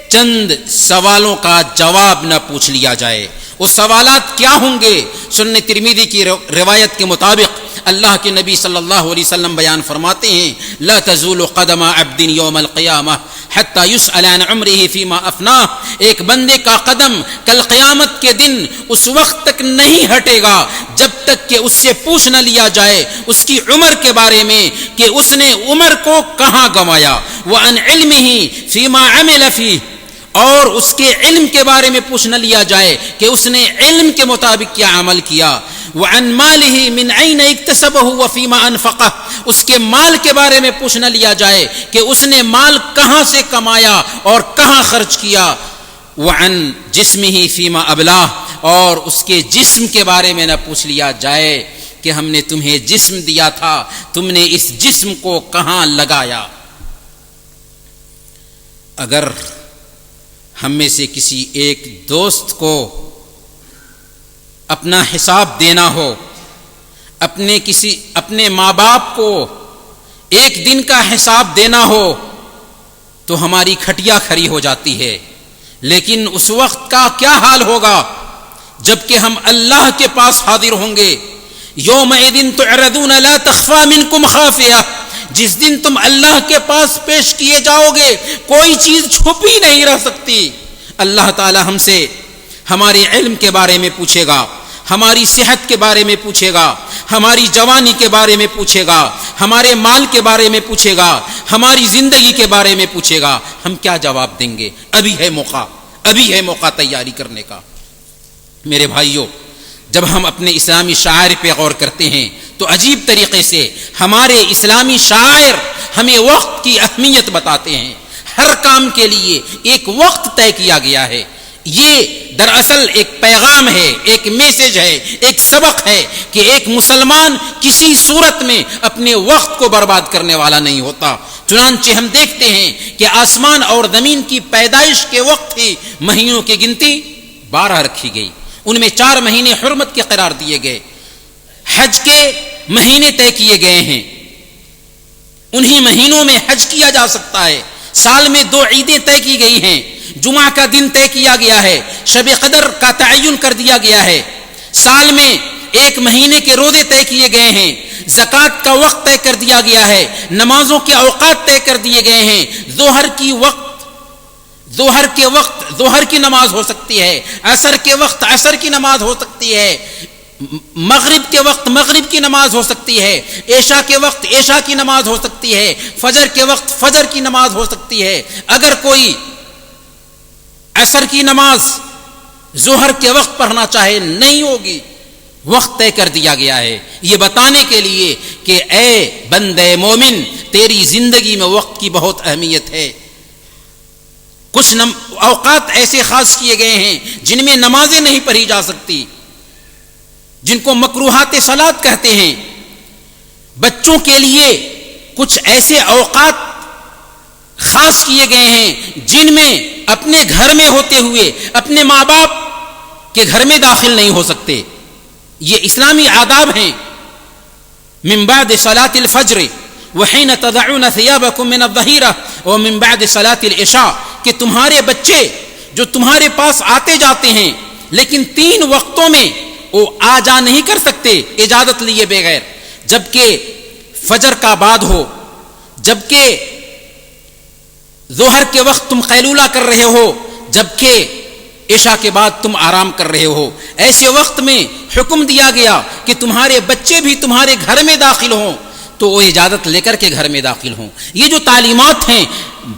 چند سوالوں کا جواب نہ پوچھ لیا جائے. وہ سوالات کیا ہوں گے؟ سنن ترمذی کی روایت کے مطابق اللہ کے نبی صلی اللہ علیہ وسلم بیان فرماتے ہیں لا تزول قدم عبد یوم القیامہ حتی یسأل عن عمره فیما افناہ. ایک بندے کا قدم کل قیامت کے دن اس وقت تک نہیں ہٹے گا جب تک کہ اس سے پوچھ نہ لیا جائے اس کی عمر کے بارے میں کہ اس نے عمر کو کہاں گنوایا. وعن علمه فیما عمل فیہ، اور اس کے علم کے بارے میں پوچھ نہ لیا جائے کہ اس نے علم کے مطابق کیا عمل کیا. وعن ماله من اين اكتسبه وفيما انفقه، اس کے مال کے بارے میں پوچھ نہ لیا جائے کہ اس نے مال کہاں سے کمایا اور کہاں خرچ کیا. وعن جسمه فيما ابلاه، اور اس کے جسم کے بارے میں نہ پوچھ لیا جائے کہ ہم نے تمہیں جسم دیا تھا، تم نے اس جسم کو کہاں لگایا. اگر ہم میں سے کسی ایک دوست کو اپنا حساب دینا ہو، اپنے ماں باپ کو ایک دن کا حساب دینا ہو تو ہماری کھٹیا کھڑی ہو جاتی ہے. لیکن اس وقت کا کیا حال ہوگا جب کہ ہم اللہ کے پاس حاضر ہوں گے. یومئذ تعرضون لا تخفى منکم خافیہ، جس دن تم اللہ کے پاس پیش کیے جاؤ گے کوئی چیز چھپی نہیں رہ سکتی. اللہ تعالی ہم سے ہمارے علم کے بارے میں پوچھے گا، ہماری صحت کے بارے میں پوچھے گا، ہماری جوانی کے بارے میں پوچھے گا، ہمارے مال کے بارے میں پوچھے گا، ہماری زندگی کے بارے میں پوچھے گا. ہم کیا جواب دیں گے؟ ابھی ہے موقع تیاری کرنے کا. میرے بھائیوں، جب ہم اپنے اسلامی شاعر پہ غور کرتے ہیں تو عجیب طریقے سے ہمارے اسلامی شاعر ہمیں وقت کی اہمیت بتاتے ہیں. ہر کام کے لیے ایک وقت طے کیا گیا ہے. یہ دراصل ایک پیغام ہے، ایک میسج ہے، ایک سبق ہے کہ ایک مسلمان کسی صورت میں اپنے وقت کو برباد کرنے والا نہیں ہوتا. چنانچہ ہم دیکھتے ہیں کہ آسمان اور زمین کی پیدائش کے وقت ہی مہینوں کی گنتی 12 رکھی گئی، ان میں 4 مہینے حرمت کے قرار دیے گئے. حج کے مہینے طے کیے گئے ہیں، انہی مہینوں میں حج کیا جا سکتا ہے. سال میں 2 عیدیں طے کی گئی ہیں، جمعہ کا دن طے کیا گیا ہے، شب قدر کا تعین کر دیا گیا ہے. سال میں 1 مہینے کے روزے طے کیے گئے ہیں، زکوٰۃ کا وقت طے کر دیا گیا ہے، نمازوں کے اوقات طے کر دیے گئے ہیں. ظہر کی نماز ہو سکتی ہے، عصر کے وقت عصر کی نماز ہو سکتی ہے، مغرب کے وقت مغرب کی نماز ہو سکتی ہے، عشاء کے وقت عشاء کی نماز ہو سکتی ہے، فجر کے وقت فجر کی نماز ہو سکتی ہے. اگر کوئی عصر کی نماز ظہر کے وقت پڑھنا چاہے نہیں ہوگی، وقت طے کر دیا گیا ہے، یہ بتانے کے لیے کہ اے بندے مومن، تیری زندگی میں وقت کی بہت اہمیت ہے. کچھ اوقات ایسے خاص کیے گئے ہیں جن میں نمازیں نہیں پڑھی جا سکتی، جن کو مکروہات صلاۃ کہتے ہیں. بچوں کے لیے کچھ ایسے اوقات خاص کیے گئے ہیں جن میں اپنے گھر میں ہوتے ہوئے اپنے ماں باپ کے گھر میں داخل نہیں ہو سکتے. یہ اسلامی آداب ہیں. من بعد صلاۃ الفجر وحین تضعون ثیابکم من الظہیرہ ومن بعد صلاۃ العشاء، کہ تمہارے بچے جو تمہارے پاس آتے جاتے ہیں لیکن 3 وقتوں میں وہ آ جا نہیں کر سکتے اجازت لیے بغیر، جبکہ فجر کا بعد ہو، جبکہ ظہر کے وقت تم قیلولہ کر رہے ہو، جبکہ عشاء کے بعد تم آرام کر رہے ہو. ایسے وقت میں حکم دیا گیا کہ تمہارے بچے بھی تمہارے گھر میں داخل ہوں تو وہ اجازت لے کر کے گھر میں داخل ہوں. یہ جو تعلیمات ہیں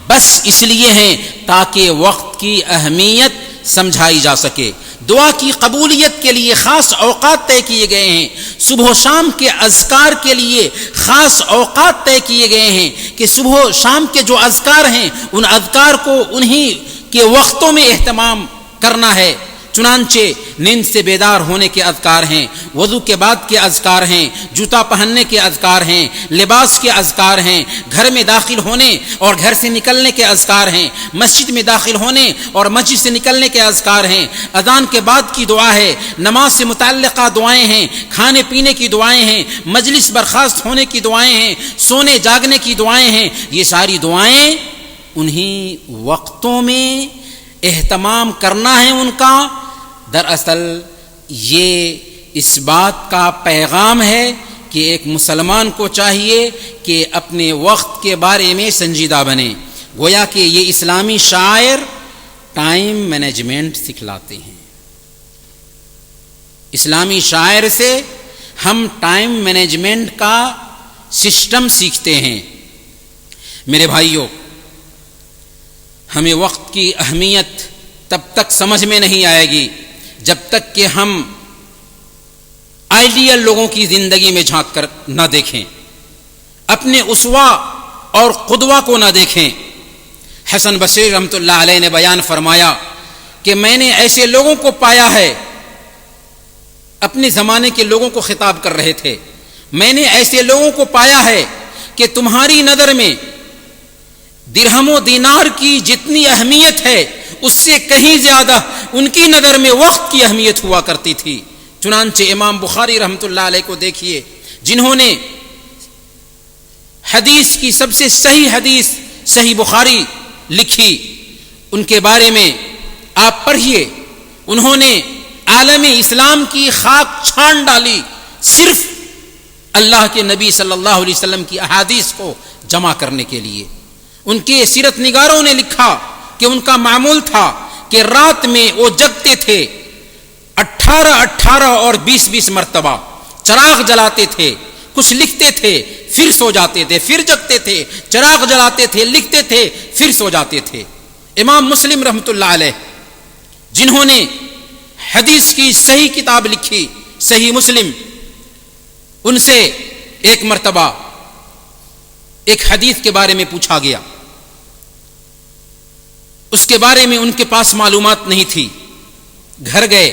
بس اس لیے ہیں تاکہ وقت کی اہمیت سمجھائی جا سکے. دعا کی قبولیت کے لیے خاص اوقات طے کیے گئے ہیں، صبح و شام کے اذکار کے لیے خاص اوقات طے کیے گئے ہیں کہ صبح و شام کے جو اذکار ہیں ان اذکار کو انہی کے وقتوں میں اہتمام کرنا ہے چنانچہ نیند سے بیدار ہونے کے اذکار ہیں، وضو کے بعد کے اذکار ہیں، جوتا پہننے کے اذکار ہیں، لباس کے اذکار ہیں، گھر میں داخل ہونے اور گھر سے نکلنے کے اذکار ہیں، مسجد میں داخل ہونے اور مسجد سے نکلنے کے اذکار ہیں، اذان کے بعد کی دعا ہے، نماز سے متعلقہ دعائیں ہیں، کھانے پینے کی دعائیں ہیں، مجلس برخاست ہونے کی دعائیں ہیں، سونے جاگنے کی دعائیں ہیں۔ یہ ساری دعائیں انہی وقتوں میں اہتمام کرنا ہے ان کا۔ دراصل یہ اس بات کا پیغام ہے کہ ایک مسلمان کو چاہیے کہ اپنے وقت کے بارے میں سنجیدہ بنے۔ گویا کہ یہ اسلامی شاعر ٹائم مینجمنٹ سکھلاتے ہیں۔ اسلامی شاعر سے ہم ٹائم مینجمنٹ کا سسٹم سیکھتے ہیں۔ میرے بھائیوں، ہمیں وقت کی اہمیت تب تک سمجھ میں نہیں آئے گی جب تک کہ ہم آئیڈیل لوگوں کی زندگی میں جھانک کر نہ دیکھیں، اپنے اسوا اور قدوہ کو نہ دیکھیں۔ حسن بصری رحمۃ اللہ علیہ نے بیان فرمایا کہ میں نے ایسے لوگوں کو پایا ہے، اپنے زمانے کے لوگوں کو خطاب کر رہے تھے، میں نے ایسے لوگوں کو پایا ہے کہ تمہاری نظر میں درہم و دینار کی جتنی اہمیت ہے اس سے کہیں زیادہ ان کی نظر میں وقت کی اہمیت ہوا کرتی تھی۔ چنانچہ امام بخاری رحمۃ اللہ علیہ کو دیکھیے، جنہوں نے حدیث کی سب سے صحیح حدیث صحیح بخاری لکھی، ان کے بارے میں آپ پڑھیے، انہوں نے عالم اسلام کی خاک چھان ڈالی صرف اللہ کے نبی صلی اللہ علیہ وسلم کی احادیث کو جمع کرنے کے لیے۔ ان کے سیرت نگاروں نے لکھا کہ ان کا معمول تھا کہ رات میں وہ جگتے تھے 18 اور 20 مرتبہ، چراغ جلاتے تھے، کچھ لکھتے تھے، پھر سو جاتے تھے، پھر جگتے تھے، چراغ جلاتے تھے، لکھتے تھے، پھر سو جاتے تھے۔ امام مسلم رحمۃ اللہ علیہ، جنہوں نے حدیث کی صحیح کتاب لکھی صحیح مسلم، ان سے ایک مرتبہ ایک حدیث کے بارے میں پوچھا گیا، اس کے بارے میں ان کے پاس معلومات نہیں تھی، گھر گئے،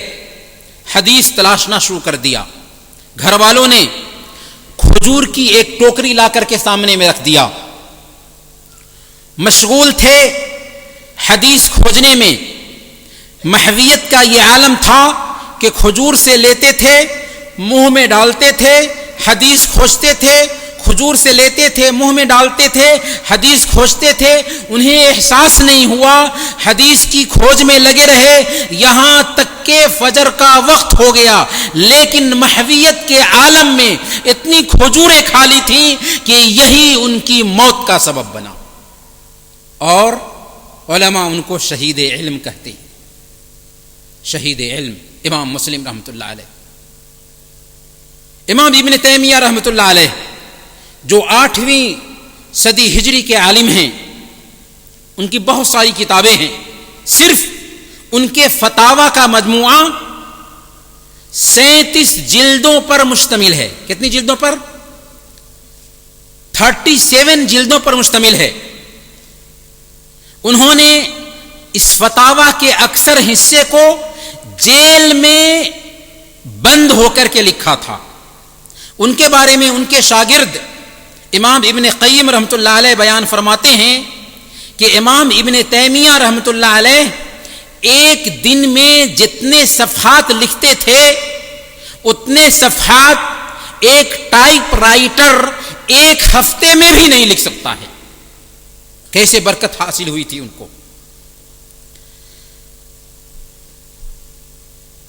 حدیث تلاشنا شروع کر دیا، گھر والوں نے کھجور کی ایک ٹوکری لا کر کے سامنے میں رکھ دیا، مشغول تھے حدیث کھوجنے میں۔ محویت کا یہ عالم تھا کہ کھجور سے لیتے تھے، منہ میں ڈالتے تھے، حدیث کھوجتے تھے، کھجور سے لیتے تھے، منہ میں ڈالتے تھے، حدیث کھوجتے تھے، انہیں احساس نہیں ہوا، حدیث کی کھوج میں لگے رہے یہاں تک کہ فجر کا وقت ہو گیا، لیکن محویت کے عالم میں اتنی کھجوریں کھا لی تھیں کہ یہی ان کی موت کا سبب بنا، اور علماء ان کو شہید علم کہتے ہیں۔ شہید علم امام مسلم رحمۃ اللہ علیہ۔ امام ابن تیمیہ رحمۃ اللہ علیہ جو 8ویں صدی ہجری کے عالم ہیں، ان کی بہت ساری کتابیں ہیں، صرف ان کے فتاوی کا مجموعہ 37 جلدوں پر مشتمل ہے۔ کتنی جلدوں پر؟ 37 جلدوں پر مشتمل ہے۔ انہوں نے اس فتاوی کے اکثر حصے کو جیل میں بند ہو کر کے لکھا تھا۔ ان کے بارے میں ان کے شاگرد امام ابن قیم رحمۃ اللہ علیہ بیان فرماتے ہیں کہ امام ابن تیمیہ رحمۃ اللہ علیہ ایک دن میں جتنے صفحات لکھتے تھے اتنے صفحات ایک ٹائپ رائٹر ایک ہفتے میں بھی نہیں لکھ سکتا ہے۔ کیسے برکت حاصل ہوئی تھی ان کو۔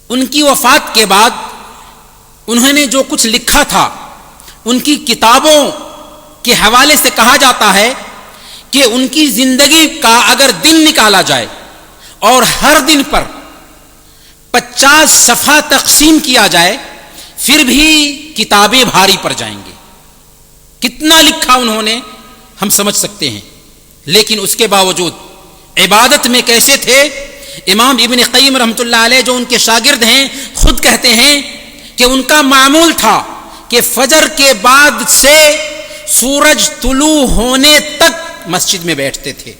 ان کی وفات کے بعد انہوں نے جو کچھ لکھا تھا، ان کی کتابوں کے حوالے سے کہا جاتا ہے کہ ان کی زندگی کا اگر دن نکالا جائے اور ہر دن پر 50 صفحہ تقسیم کیا جائے پھر بھی کتابیں بھاری پڑ جائیں گے۔ کتنا لکھا انہوں نے ہم سمجھ سکتے ہیں، لیکن اس کے باوجود عبادت میں کیسے تھے۔ امام ابن قیم رحمۃ اللہ علیہ جو ان کے شاگرد ہیں خود کہتے ہیں کہ ان کا معمول تھا کہ فجر کے بعد سے سورج طلوع ہونے تک مسجد میں بیٹھتے تھے،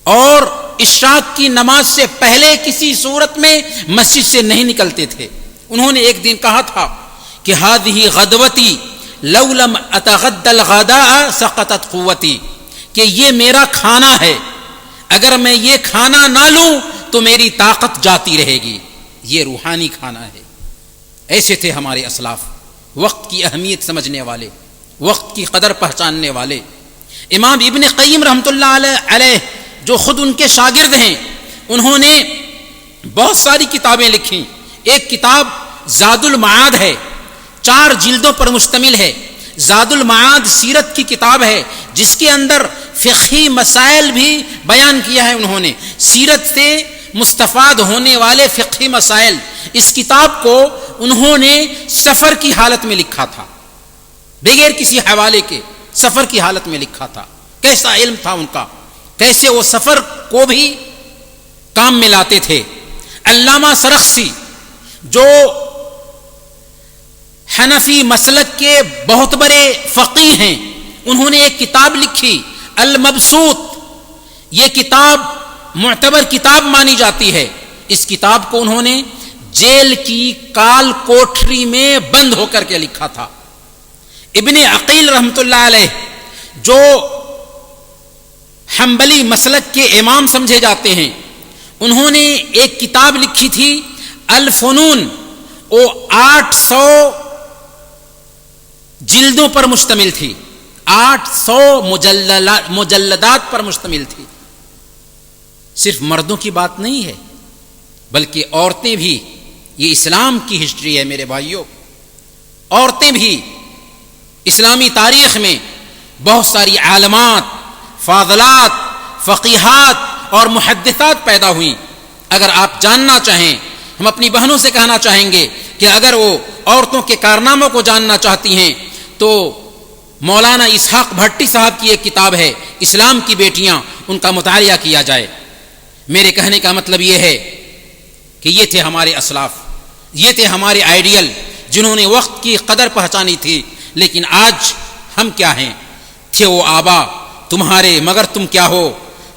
اور اشراق کی نماز سے پہلے کسی صورت میں مسجد سے نہیں نکلتے تھے. انہوں نے ایک دن کہا تھا کہ ہذہ غدوتی لو لم اتغد الغداء سقطت قوتی، کہ یہ میرا کھانا ہے، اگر میں یہ کھانا نہ لوں تو میری طاقت جاتی رہے گی. یہ روحانی کھانا ہے. ایسے تھے ہمارے اسلاف، وقت کی اہمیت سمجھنے والے، وقت کی قدر پہچاننے والے. امام ابن قیم رحمۃ اللہ علیہ جو خود ان کے شاگرد ہیں، انہوں نے بہت ساری کتابیں لکھی. ایک کتاب زاد المعاد ہے، 4 جلدوں پر مشتمل ہے. زاد المعاد سیرت کی کتاب ہے جس کے اندر فقہی مسائل بھی بیان کیا ہے. انہوں نے سیرت سے مستفاد ہونے والے فقہی مسائل، اس کتاب کو انہوں نے سفر کی حالت میں لکھا تھا، بغیر کسی حوالے کے سفر کی حالت میں لکھا تھا. کیسا علم تھا ان کا، کیسے وہ سفر کو بھی کام میں لاتے تھے. علامہ سرخسی جو حنفی مسلک کے بہت بڑے فقیہ ہیں، انہوں نے ایک کتاب لکھی المبسوط. یہ کتاب معتبر کتاب مانی جاتی ہے. اس کتاب کو انہوں نے جیل کی کال کوٹری میں بند ہو کر کے لکھا تھا. ابن عقیل رحمۃ اللہ علیہ جو حنبلی مسلک کے امام سمجھے جاتے ہیں، انہوں نے ایک کتاب لکھی تھی الفنون، وہ 800 جلدوں پر مشتمل تھی، 800 مجلدات پر مشتمل تھی. صرف مردوں کی بات نہیں ہے بلکہ عورتیں بھی، یہ اسلام کی ہسٹری ہے میرے بھائیوں. عورتیں بھی اسلامی تاریخ میں بہت ساری عالمات، فاضلات، فقیہات اور محدثات پیدا ہوئیں. اگر آپ جاننا چاہیں، ہم اپنی بہنوں سے کہنا چاہیں گے کہ اگر وہ عورتوں کے کارناموں کو جاننا چاہتی ہیں تو مولانا اسحاق بھٹی صاحب کی ایک کتاب ہے اسلام کی بیٹیاں، ان کا مطالعہ کیا جائے. میرے کہنے کا مطلب یہ ہے کہ یہ تھے ہمارے اسلاف، یہ تھے ہمارے آئیڈیل جنہوں نے وقت کی قدر پہچانی تھی. لیکن آج ہم کیا ہیں؟ تھے وہ آبا تمہارے مگر تم کیا ہو،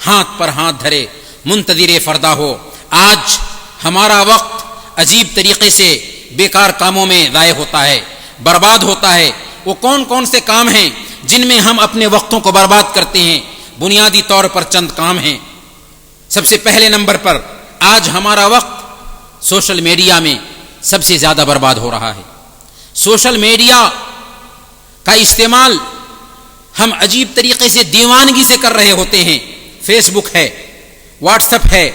ہاتھ پر ہاتھ دھرے منتظر فردا ہو. آج ہمارا وقت عجیب طریقے سے بیکار کاموں میں ضائع ہوتا ہے، برباد ہوتا ہے. وہ کون کون سے کام ہیں جن میں ہم اپنے وقتوں کو برباد کرتے ہیں؟ بنیادی طور پر چند کام ہیں. سب سے پہلے نمبر پر آج ہمارا وقت سوشل میڈیا میں سب سے زیادہ برباد ہو رہا ہے. سوشل میڈیا کا استعمال ہم عجیب طریقے سے دیوانگی سے کر رہے ہوتے ہیں. فیس بک ہے، واٹس ایپ ہے،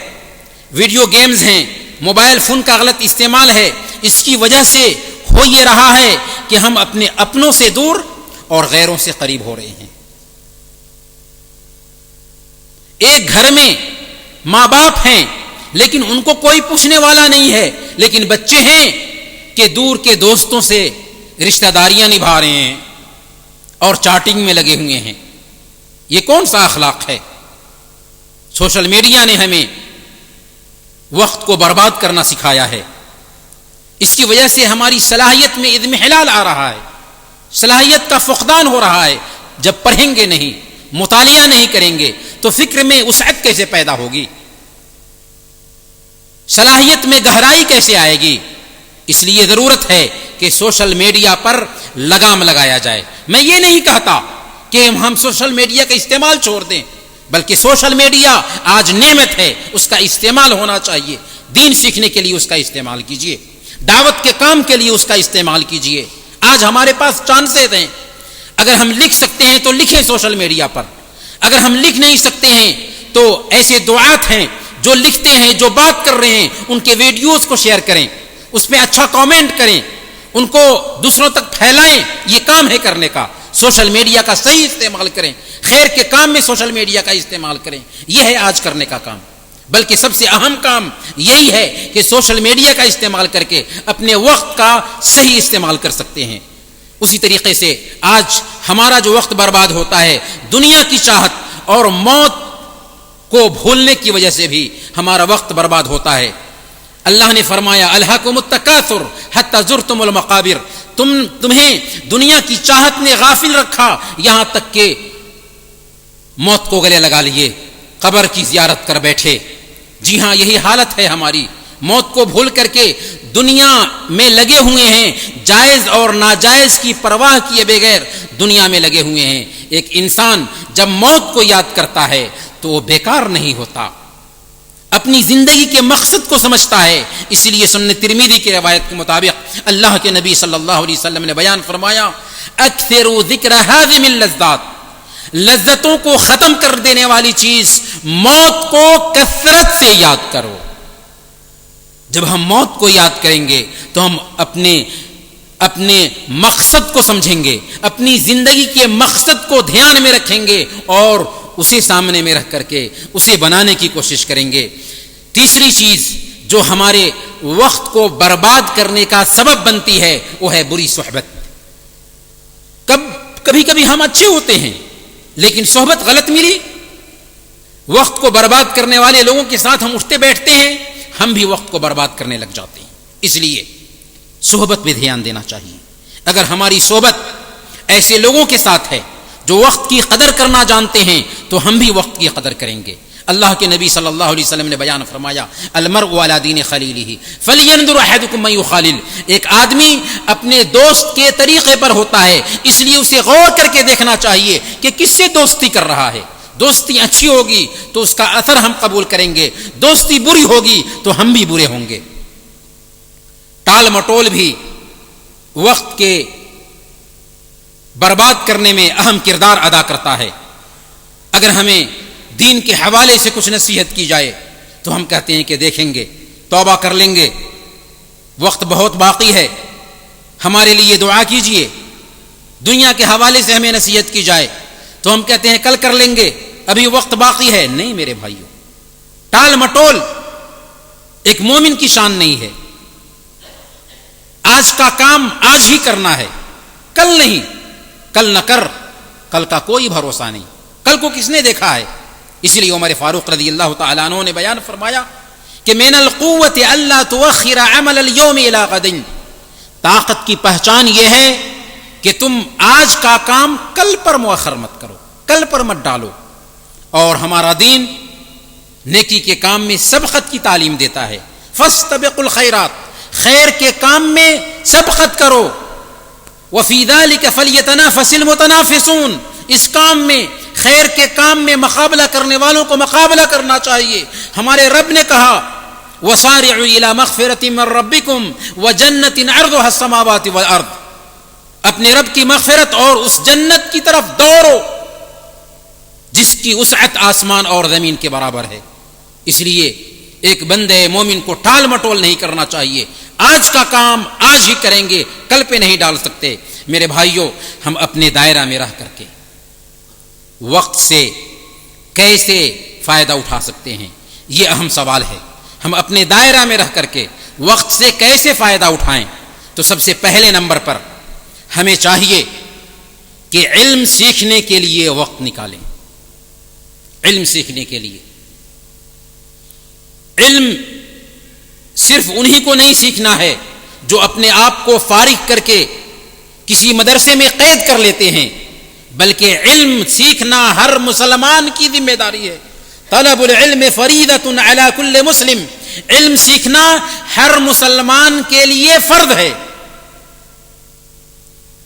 ویڈیو گیمز ہیں، موبائل فون کا غلط استعمال ہے. اس کی وجہ سے ہو یہ رہا ہے کہ ہم اپنے اپنوں سے دور اور غیروں سے قریب ہو رہے ہیں. ایک گھر میں ماں باپ ہیں لیکن ان کو کوئی پوچھنے والا نہیں ہے، لیکن بچے ہیں کہ دور کے دوستوں سے رشتہ داریاں نبھا رہے ہیں اور چاٹنگ میں لگے ہوئے ہیں. یہ کون سا اخلاق ہے؟ سوشل میڈیا نے ہمیں وقت کو برباد کرنا سکھایا ہے. اس کی وجہ سے ہماری صلاحیت میں اضمحلال آ رہا ہے، صلاحیت کا فقدان ہو رہا ہے. جب پڑھیں گے نہیں، مطالعہ نہیں کریں گے تو فکر میں وسعت کیسے پیدا ہوگی؟ صلاحیت میں گہرائی کیسے آئے گی؟ اس لیے ضرورت ہے کہ سوشل میڈیا پر لگام لگایا جائے. میں یہ نہیں کہتا کہ ہم سوشل میڈیا کا استعمال چھوڑ دیں، بلکہ سوشل میڈیا آج نعمت ہے، اس کا استعمال ہونا چاہیے. دین سیکھنے کے لیے اس کا استعمال کیجیے، دعوت کے کام کے لیے اس کا استعمال کیجیے. آج ہمارے پاس چانسز ہیں. اگر ہم لکھ سکتے ہیں تو لکھیں سوشل میڈیا پر. اگر ہم لکھ نہیں سکتے ہیں تو ایسے دعات ہیں جو لکھتے ہیں، جو بات کر رہے ہیں، ان کے ویڈیوز کو شیئر کریں، اس میں اچھا کامنٹ کریں، ان کو دوسروں تک پھیلائیں. یہ کام ہے کرنے کا. سوشل میڈیا کا صحیح استعمال کریں، خیر کے کام میں سوشل میڈیا کا استعمال کریں. یہ ہے آج کرنے کا کام. بلکہ سب سے اہم کام یہی ہے کہ سوشل میڈیا کا استعمال کر کے اپنے وقت کا صحیح استعمال کر سکتے ہیں. اسی طریقے سے آج ہمارا جو وقت برباد ہوتا ہے، دنیا کی چاہت اور موت کو بھولنے کی وجہ سے بھی ہمارا وقت برباد ہوتا ہے. اللہ نے فرمایا الہاکم التکاثر حتی زرتم المقابر، تمہیں دنیا کی چاہت نے غافل رکھا یہاں تک کہ موت کو گلے لگا لیے. قبر کی زیارت کر بیٹھے. جی ہاں، یہی حالت ہے ہماری. موت کو بھول کر کے دنیا میں لگے ہوئے ہیں، جائز اور ناجائز کی پرواہ کیے بغیر دنیا میں لگے ہوئے ہیں. ایک انسان جب موت کو یاد کرتا ہے تو وہ بیکار نہیں ہوتا، اپنی زندگی کے مقصد کو سمجھتا ہے. اس لیے سنن ترمذی کی روایت کے مطابق اللہ کے نبی صلی اللہ علیہ وسلم نے بیان فرمایا، اکثروا ذکر ہاذم اللذات، لذتوں کو ختم کر دینے والی چیز موت کو کثرت سے یاد کرو. جب ہم موت کو یاد کریں گے تو ہم اپنے مقصد کو سمجھیں گے، اپنی زندگی کے مقصد کو دھیان میں رکھیں گے اور اسے سامنے میں رکھ کر کے اسے بنانے کی کوشش کریں گے. تیسری چیز جو ہمارے وقت کو برباد کرنے کا سبب بنتی ہے وہ ہے بری صحبت. کبھی کبھی ہم اچھے ہوتے ہیں لیکن صحبت غلط ملی، وقت کو برباد کرنے والے لوگوں کے ساتھ ہم اٹھتے بیٹھتے ہیں، ہم بھی وقت کو برباد کرنے لگ جاتے ہیں. اس لیے صحبت پہ دھیان دینا چاہیے. اگر ہماری صحبت ایسے لوگوں کے ساتھ ہے جو وقت کی قدر کرنا جانتے ہیں تو ہم بھی وقت کی قدر کریں گے. اللہ کے نبی صلی اللہ علیہ وسلم نے بیان فرمایا، المرء علی دین خلیلہ فلینظر احدکم من یخالل. ایک آدمی اپنے دوست کے طریقے پر ہوتا ہے، اس لیے اسے غور کر کے دیکھنا چاہیے کہ کس سے دوستی کر رہا ہے. دوستی اچھی ہوگی تو اس کا اثر ہم قبول کریں گے، دوستی بری ہوگی تو ہم بھی برے ہوں گے. ٹال مٹول بھی وقت کے برباد کرنے میں اہم کردار ادا کرتا ہے. اگر ہمیں دین کے حوالے سے کچھ نصیحت کی جائے تو ہم کہتے ہیں کہ دیکھیں گے، توبہ کر لیں گے، وقت بہت باقی ہے، ہمارے لیے دعا کیجئے. دنیا کے حوالے سے ہمیں نصیحت کی جائے تو ہم کہتے ہیں کل کر لیں گے، ابھی وقت باقی ہے. نہیں میرے بھائیوں، ٹال مٹول ایک مومن کی شان نہیں ہے. آج کا کام آج ہی کرنا ہے، کل نہیں. کل نہ کر، کل کا کوئی بھروسہ نہیں، کل کو کس نے دیکھا ہے. اس لیے عمر فاروق رضی اللہ تعالیٰ عنہ نے بیان فرمایا کہ من القوت الا تؤخر عمل اليوم الى غد. طاقت کی پہچان یہ ہے کہ تم آج کا کام کل پر مؤخر مت کرو، کل پر مت ڈالو. اور ہمارا دین نیکی کے کام میں سبقت کی تعلیم دیتا ہے. فاستبقوا الخیرات، خیر کے کام میں سبقت کرو. وفی ذلک فلیتنافس المتنافسون، اس کام میں، خیر کے کام میں مقابلہ کرنے والوں کو مقابلہ کرنا چاہیے. ہمارے رب نے کہا وسارعوا الی مغفرۃ من ربکم وجنۃ عرضها السماوات والارض. اپنے رب کی مغفرت اور اس جنت کی طرف دوڑو جس کی وسعت آسمان اور زمین کے برابر ہے. اس لیے ایک بندے مومن کو ٹال مٹول نہیں کرنا چاہیے. آج کا کام آج ہی کریں گے، کل پہ نہیں ڈال سکتے. میرے بھائیوں، ہم اپنے دائرہ میں رہ کر کے وقت سے کیسے فائدہ اٹھا سکتے ہیں، یہ اہم سوال ہے. ہم اپنے دائرہ میں رہ کر کے وقت سے کیسے فائدہ اٹھائیں؟ تو سب سے پہلے نمبر پر ہمیں چاہیے کہ علم سیکھنے کے لیے وقت نکالیں. علم سیکھنے کے لیے، علم صرف انہی کو نہیں سیکھنا ہے جو اپنے آپ کو فارغ کر کے کسی مدرسے میں قید کر لیتے ہیں، بلکہ علم سیکھنا ہر مسلمان کی ذمہ داری ہے. طلب العلم فریضۃ علی کل مسلم، علم سیکھنا ہر مسلمان کے لیے فرض ہے.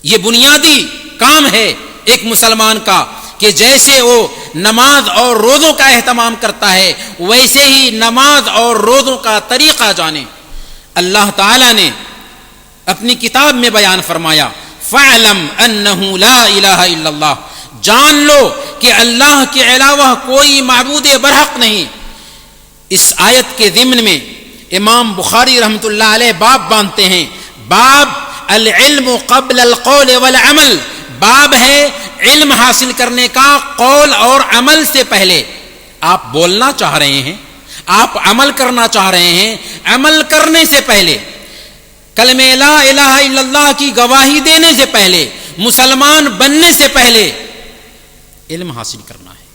یہ بنیادی کام ہے ایک مسلمان کا کہ جیسے وہ نماز اور روزوں کا اہتمام کرتا ہے ویسے ہی نماز اور روزوں کا طریقہ جانے. اللہ تعالی نے اپنی کتاب میں بیان فرمایا فَاعْلَمْ أَنَّهُ لَا إِلَهَ إِلَّا اللَّهُ، جان لو کہ اللہ کے علاوہ کوئی معبود برحق نہیں. اس آیت کے ضمن میں امام بخاری رحمۃ اللہ علیہ باب باندھتے ہیں، باب العلم قبل القول والعمل. باب ہے علم حاصل کرنے کا قول اور عمل سے پہلے. آپ بولنا چاہ رہے ہیں، آپ عمل کرنا چاہ رہے ہیں، عمل کرنے سے پہلے، کلمہ لا الہ الا اللہ کی گواہی دینے سے پہلے، مسلمان بننے سے پہلے علم حاصل کرنا ہے،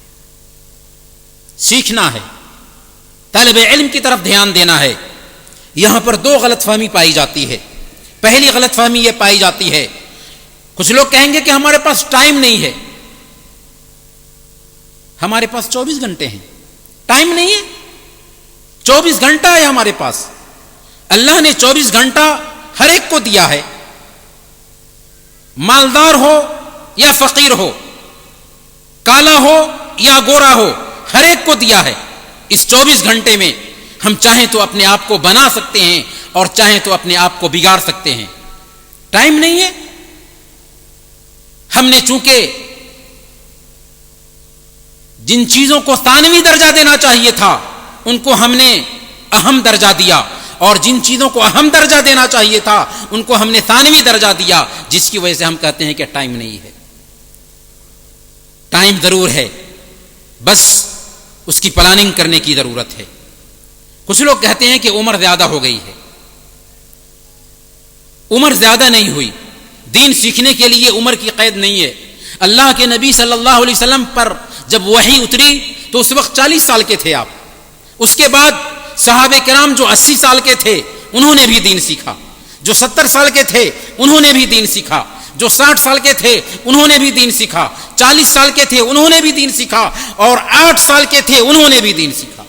سیکھنا ہے، طالب علم کی طرف دھیان دینا ہے. یہاں پر دو غلط فہمی پائی جاتی ہے. پہلی غلط فہمی یہ پائی جاتی ہے، کچھ لوگ کہیں گے کہ ہمارے پاس ٹائم نہیں ہے. ہمارے پاس 24 گھنٹے ہیں، ٹائم نہیں ہے. 24 گھنٹہ ہے ہمارے پاس. اللہ نے 24 گھنٹہ ہر ایک کو دیا ہے, مالدار ہو یا فقیر ہو, کالا ہو یا گورا ہو, ہر ایک کو دیا ہے. اس 24 گھنٹے میں ہم چاہیں تو اپنے آپ کو بنا سکتے ہیں اور چاہیں تو اپنے آپ کو بگاڑ سکتے ہیں. ٹائم نہیں ہے. ہم نے چونکہ جن چیزوں کو ثانوی درجہ دینا چاہیے تھا ان کو ہم نے اہم درجہ دیا, اور جن چیزوں کو اہم درجہ دینا چاہیے تھا ان کو ہم نے ثانوی درجہ دیا, جس کی وجہ سے ہم کہتے ہیں کہ ٹائم نہیں ہے. ٹائم ضرور ہے, بس اس کی پلاننگ کرنے کی ضرورت ہے. کچھ لوگ کہتے ہیں کہ عمر زیادہ ہو گئی ہے. عمر زیادہ نہیں ہوئی. دین سیکھنے کے لیے عمر کی قید نہیں ہے. اللہ کے نبی صلی اللہ علیہ وسلم پر جب وحی اتری تو اس وقت 40 سال کے تھے آپ. اس کے بعد صحابہ کرام جو 80 سال کے تھے انہوں نے بھی دین سیکھا, جو 70 سال کے تھے انہوں نے بھی دین سیکھا, جو 60 سال کے تھے انہوں نے بھی دین سیکھا, 40 سال کے تھے انہوں نے بھی دین سیکھا, اور 8 سال کے تھے انہوں نے بھی دین سیکھا.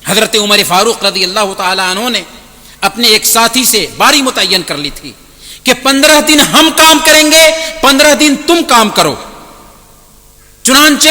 حضرت عمر فاروق رضی اللہ تعالی عنہ نے اپنے ایک ساتھی سے باری متعین کر لی تھی کہ 15 دن ہم کام کریں گے, 15 دن تم کام کرو. چنانچہ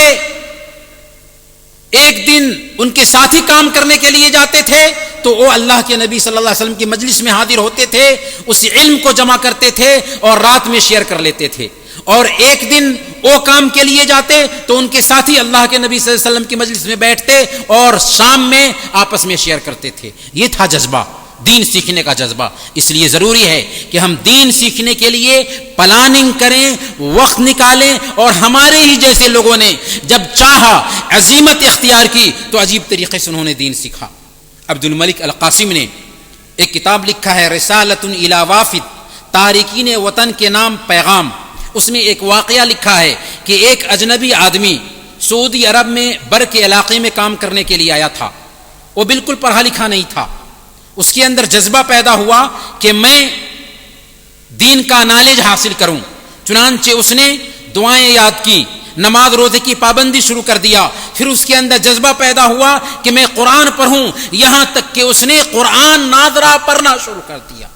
ایک دن ان کے ساتھی کام کرنے کے لیے جاتے تھے تو وہ اللہ کے نبی صلی اللہ علیہ وسلم کی مجلس میں حاضر ہوتے تھے, اس علم کو جمع کرتے تھے اور رات میں شیئر کر لیتے تھے. اور ایک دن وہ کام کے لیے جاتے تو ان کے ساتھی اللہ کے نبی صلی اللہ علیہ وسلم کی مجلس میں بیٹھتے اور شام میں آپس میں شیئر کرتے تھے. یہ تھا جذبہ, دین سیکھنے کا جذبہ. اس لیے ضروری ہے کہ ہم دین سیکھنے کے لیے پلاننگ کریں, وقت نکالیں. اور ہمارے ہی جیسے لوگوں نے جب چاہا, عزیمت اختیار کی, تو عجیب طریقے سے انہوں نے دین سیکھا. عبد الملک القاسم نے ایک کتاب لکھا ہے رسالۃ الی وافد, تارکین وطن کے نام پیغام. اس میں ایک واقعہ لکھا ہے کہ ایک اجنبی آدمی سعودی عرب میں بر کے علاقے میں کام کرنے کے لیے آیا تھا. وہ بالکل پڑھا لکھا نہیں تھا. اس کے اندر جذبہ پیدا ہوا کہ میں دین کا نالج حاصل کروں. چنانچہ اس نے دعائیں یاد کی, نماز روزے کی پابندی شروع کر دیا. پھر اس کے اندر جذبہ پیدا ہوا کہ میں قرآن پڑھوں, یہاں تک کہ اس نے قرآن ناظرہ پڑھنا شروع کر دیا.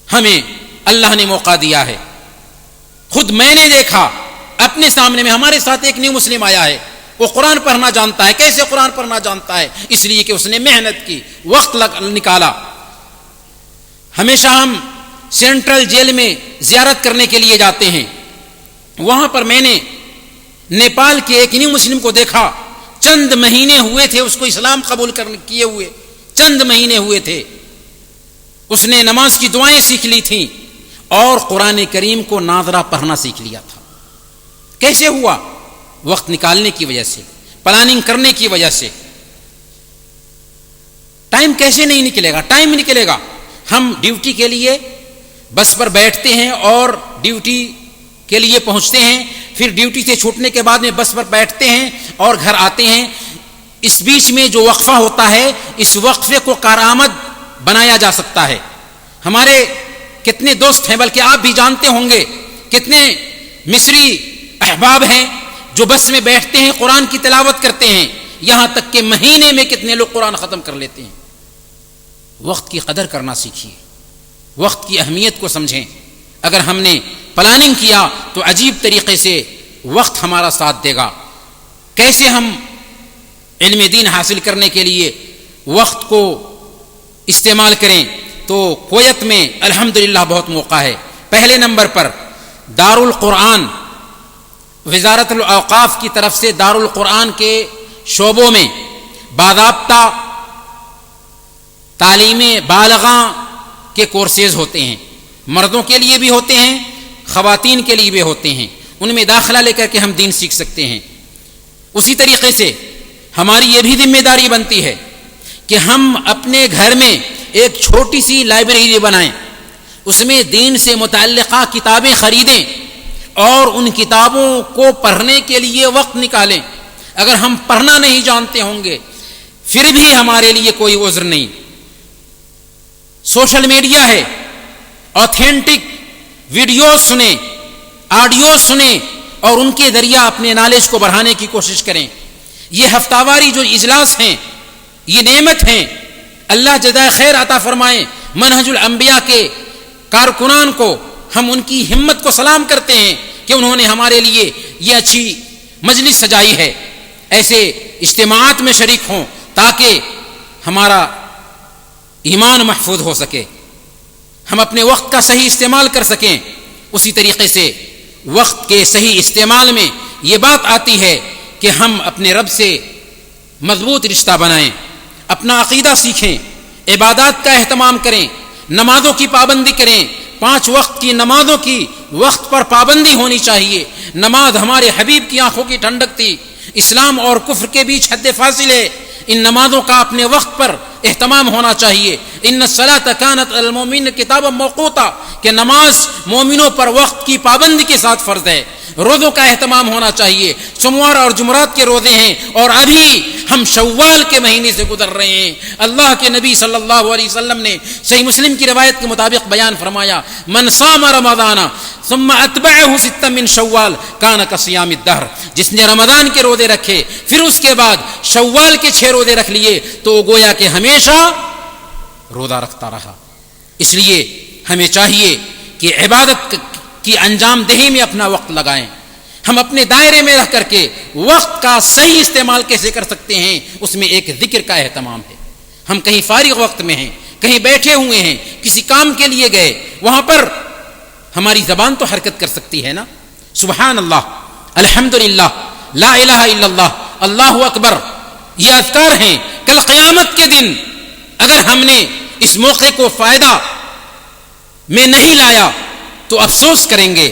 ہمیں اللہ نے موقع دیا ہے. خود میں نے دیکھا اپنے سامنے میں, ہمارے ساتھ ایک نیو مسلم آیا ہے, وہ قرآن پڑھنا جانتا ہے. کیسے قرآن پڑھنا جانتا ہے؟ اس لیے کہ اس نے محنت کی, وقت نکالا. ہمیشہ ہم سینٹرل جیل میں زیارت کرنے کے لیے جاتے ہیں. وہاں پر میں نے نیپال کے ایک نیو مسلم کو دیکھا. چند مہینے ہوئے تھے اس کو اسلام قبول کیے ہوئے, چند مہینے ہوئے تھے. اس نے نماز کی دعائیں سیکھ لی تھیں اور قرآن کریم کو ناظرہ پڑھنا سیکھ لیا تھا. کیسے ہوا؟ وقت نکالنے کی وجہ سے, پلاننگ کرنے کی وجہ سے. ٹائم کیسے نہیں نکلے گا؟ ٹائم نکلے گا. ہم ڈیوٹی کے لیے بس پر بیٹھتے ہیں اور ڈیوٹی کے لیے پہنچتے ہیں, پھر ڈیوٹی سے چھوٹنے کے بعد میں بس پر بیٹھتے ہیں اور گھر آتے ہیں. اس بیچ میں جو وقفہ ہوتا ہے, اس وقفے کو کارآمد بنایا جا سکتا ہے. ہمارے کتنے دوست ہیں, بلکہ آپ بھی جانتے ہوں گے کتنے مصری احباب ہیں جو بس میں بیٹھتے ہیں, قرآن کی تلاوت کرتے ہیں, یہاں تک کہ مہینے میں کتنے لوگ قرآن ختم کر لیتے ہیں. وقت کی قدر کرنا سیکھیے, وقت کی اہمیت کو سمجھیں. اگر ہم نے پلاننگ کیا تو عجیب طریقے سے وقت ہمارا ساتھ دے گا. کیسے ہم علم دین حاصل کرنے کے لیے وقت کو استعمال کریں؟ تو کویت میں الحمدللہ بہت موقع ہے. پہلے نمبر پر دار القرآن, وزارت الاوقاف کی طرف سے دار القرآن کے شعبوں میں باضابطہ تعلیم بالغاں کے کورسز ہوتے ہیں. مردوں کے لیے بھی ہوتے ہیں, خواتین کے لیے بھی ہوتے ہیں. ان میں داخلہ لے کر کے ہم دین سیکھ سکتے ہیں. اسی طریقے سے ہماری یہ بھی ذمہ داری بنتی ہے کہ ہم اپنے گھر میں ایک چھوٹی سی لائبریری بنائیں, اس میں دین سے متعلقہ کتابیں خریدیں اور ان کتابوں کو پڑھنے کے لیے وقت نکالیں. اگر ہم پڑھنا نہیں جانتے ہوں گے پھر بھی ہمارے لیے کوئی عذر نہیں. سوشل میڈیا ہے, آتھینٹک ویڈیوز سنیں, آڈیوز سنیں اور ان کے ذریعہ اپنے نالج کو بڑھانے کی کوشش کریں. یہ ہفتہ واری جو اجلاس ہیں یہ نعمت ہیں. اللہ جزائے خیر عطا فرمائیں منہج الانبیاء کے کارکنان کو. ہم ان کی ہمت کو سلام کرتے ہیں کہ انہوں نے ہمارے لیے یہ اچھی مجلس سجائی ہے. ایسے اجتماعات میں شریک ہوں تاکہ ہمارا ایمان محفوظ ہو سکے, ہم اپنے وقت کا صحیح استعمال کر سکیں. اسی طریقے سے وقت کے صحیح استعمال میں یہ بات آتی ہے کہ ہم اپنے رب سے مضبوط رشتہ بنائیں, اپنا عقیدہ سیکھیں, عبادات کا اہتمام کریں, نمازوں کی پابندی کریں. 5 وقت کی نمازوں کی وقت پر پابندی ہونی چاہیے. نماز ہمارے حبیب کی آنکھوں کی ٹھنڈک تھی. اسلام اور کفر کے بیچ حد فاصل ہے. ان نمازوں کا اپنے وقت پر اہتمام ہونا چاہیے. ان الصلاۃ کانت علی المؤمنین کتابا موقوتا, کہ نماز مومنوں پر وقت کی پابندی کے ساتھ فرض ہے. روزوں کا اہتمام ہونا چاہیے. سوموار اور جمعرات کے روزے ہیں اور ابھی ہم شوال کے مہینے سے گزر رہے ہیں. اللہ کے نبی صلی اللہ علیہ وسلم نے صحیح مسلم کی روایت کے مطابق بیان فرمایا, من صام رمضان ثم اتبعه 6 من شوال کان کصیام الدہر. جس نے رمضان کے روزے رکھے پھر اس کے بعد شوال کے 6 روزے رکھ لیے تو وہ گویا کہ ہمیشہ روزہ رکھتا رہا. اس لیے ہمیں چاہیے کہ عبادت کی انجام دہی میں اپنا وقت لگائیں. ہم اپنے دائرے میں رہ کر کے وقت کا صحیح استعمال کیسے کر سکتے ہیں, اس میں ایک ذکر کا اہتمام ہے. ہم کہیں فارغ وقت میں ہیں, کہیں بیٹھے ہوئے ہیں, کسی کام کے لیے گئے, وہاں پر ہماری زبان تو حرکت کر سکتی ہے نا. سبحان اللہ, الحمدللہ, لا الہ الا اللہ, اللہ اکبر, یہ اذکار ہیں. کل قیامت کے دن اگر ہم نے اس موقع کو فائدہ میں نہیں لایا تو افسوس کریں گے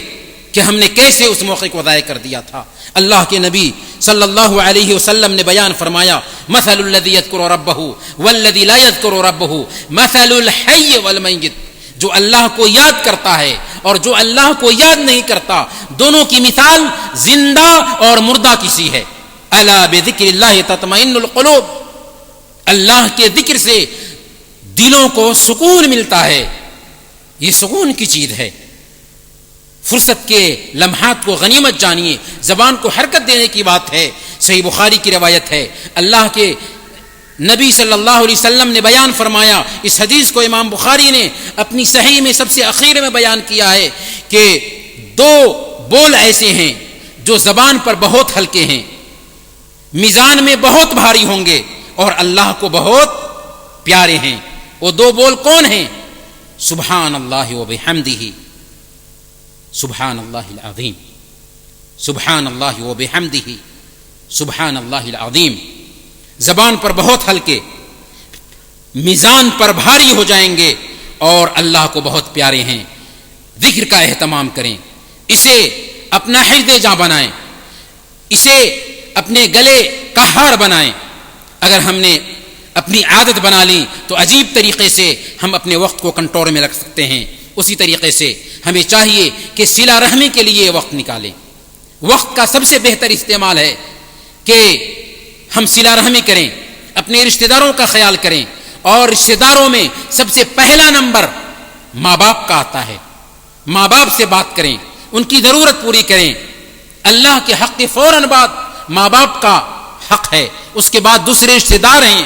کہ ہم نے کیسے اس موقع کو ضائع کر دیا تھا. اللہ کے نبی صلی اللہ علیہ وسلم نے بیان فرمایا, مثل الذی یذکر ربہ والذی لا یذکر ربہ مثل الحی والمیت. جو اللہ کو یاد کرتا ہے اور جو اللہ کو یاد نہیں کرتا, دونوں کی مثال زندہ اور مردہ کسی ہے. الا بذکر اللہ تطمئن القلوب. اللہ کے ذکر سے دلوں کو سکون ملتا ہے. یہ سکون کی چیز ہے. فرصت کے لمحات کو غنیمت جانیے. زبان کو حرکت دینے کی بات ہے. صحیح بخاری کی روایت ہے, اللہ کے نبی صلی اللہ علیہ وسلم نے بیان فرمایا, اس حدیث کو امام بخاری نے اپنی صحیح میں سب سے اخیر میں بیان کیا ہے کہ 2 بول ایسے ہیں جو زبان پر بہت ہلکے ہیں, میزان میں بہت بھاری ہوں گے اور اللہ کو بہت پیارے ہیں. وہ 2 بول کون ہیں؟ سبحان اللہ و بحمدہ, سبحان اللہ العظیم, سبحان اللہ و بحمدہ, سبحان اللہ العظیم. زبان پر بہت ہلکے, میزان پر بھاری ہو جائیں گے اور اللہ کو بہت پیارے ہیں. ذکر کا اہتمام کریں, اسے اپنا حفظ جاں بنائیں, اسے اپنے گلے کا ہار بنائیں. اگر ہم نے اپنی عادت بنا لی تو عجیب طریقے سے ہم اپنے وقت کو کنٹرول میں رکھ سکتے ہیں. اسی طریقے سے ہمیں چاہیے کہ صلہ رحمی کے لیے وقت نکالیں. وقت کا سب سے بہتر استعمال ہے کہ ہم صلہ رحمی کریں, اپنے رشتہ داروں کا خیال کریں, اور رشتہ داروں میں سب سے پہلا نمبر ماں باپ کا آتا ہے. ماں باپ سے بات کریں, ان کی ضرورت پوری کریں. اللہ کے حق کے فوراً بعد ماں باپ کا حق ہے, اس کے بعد دوسرے رشتہ دار ہیں.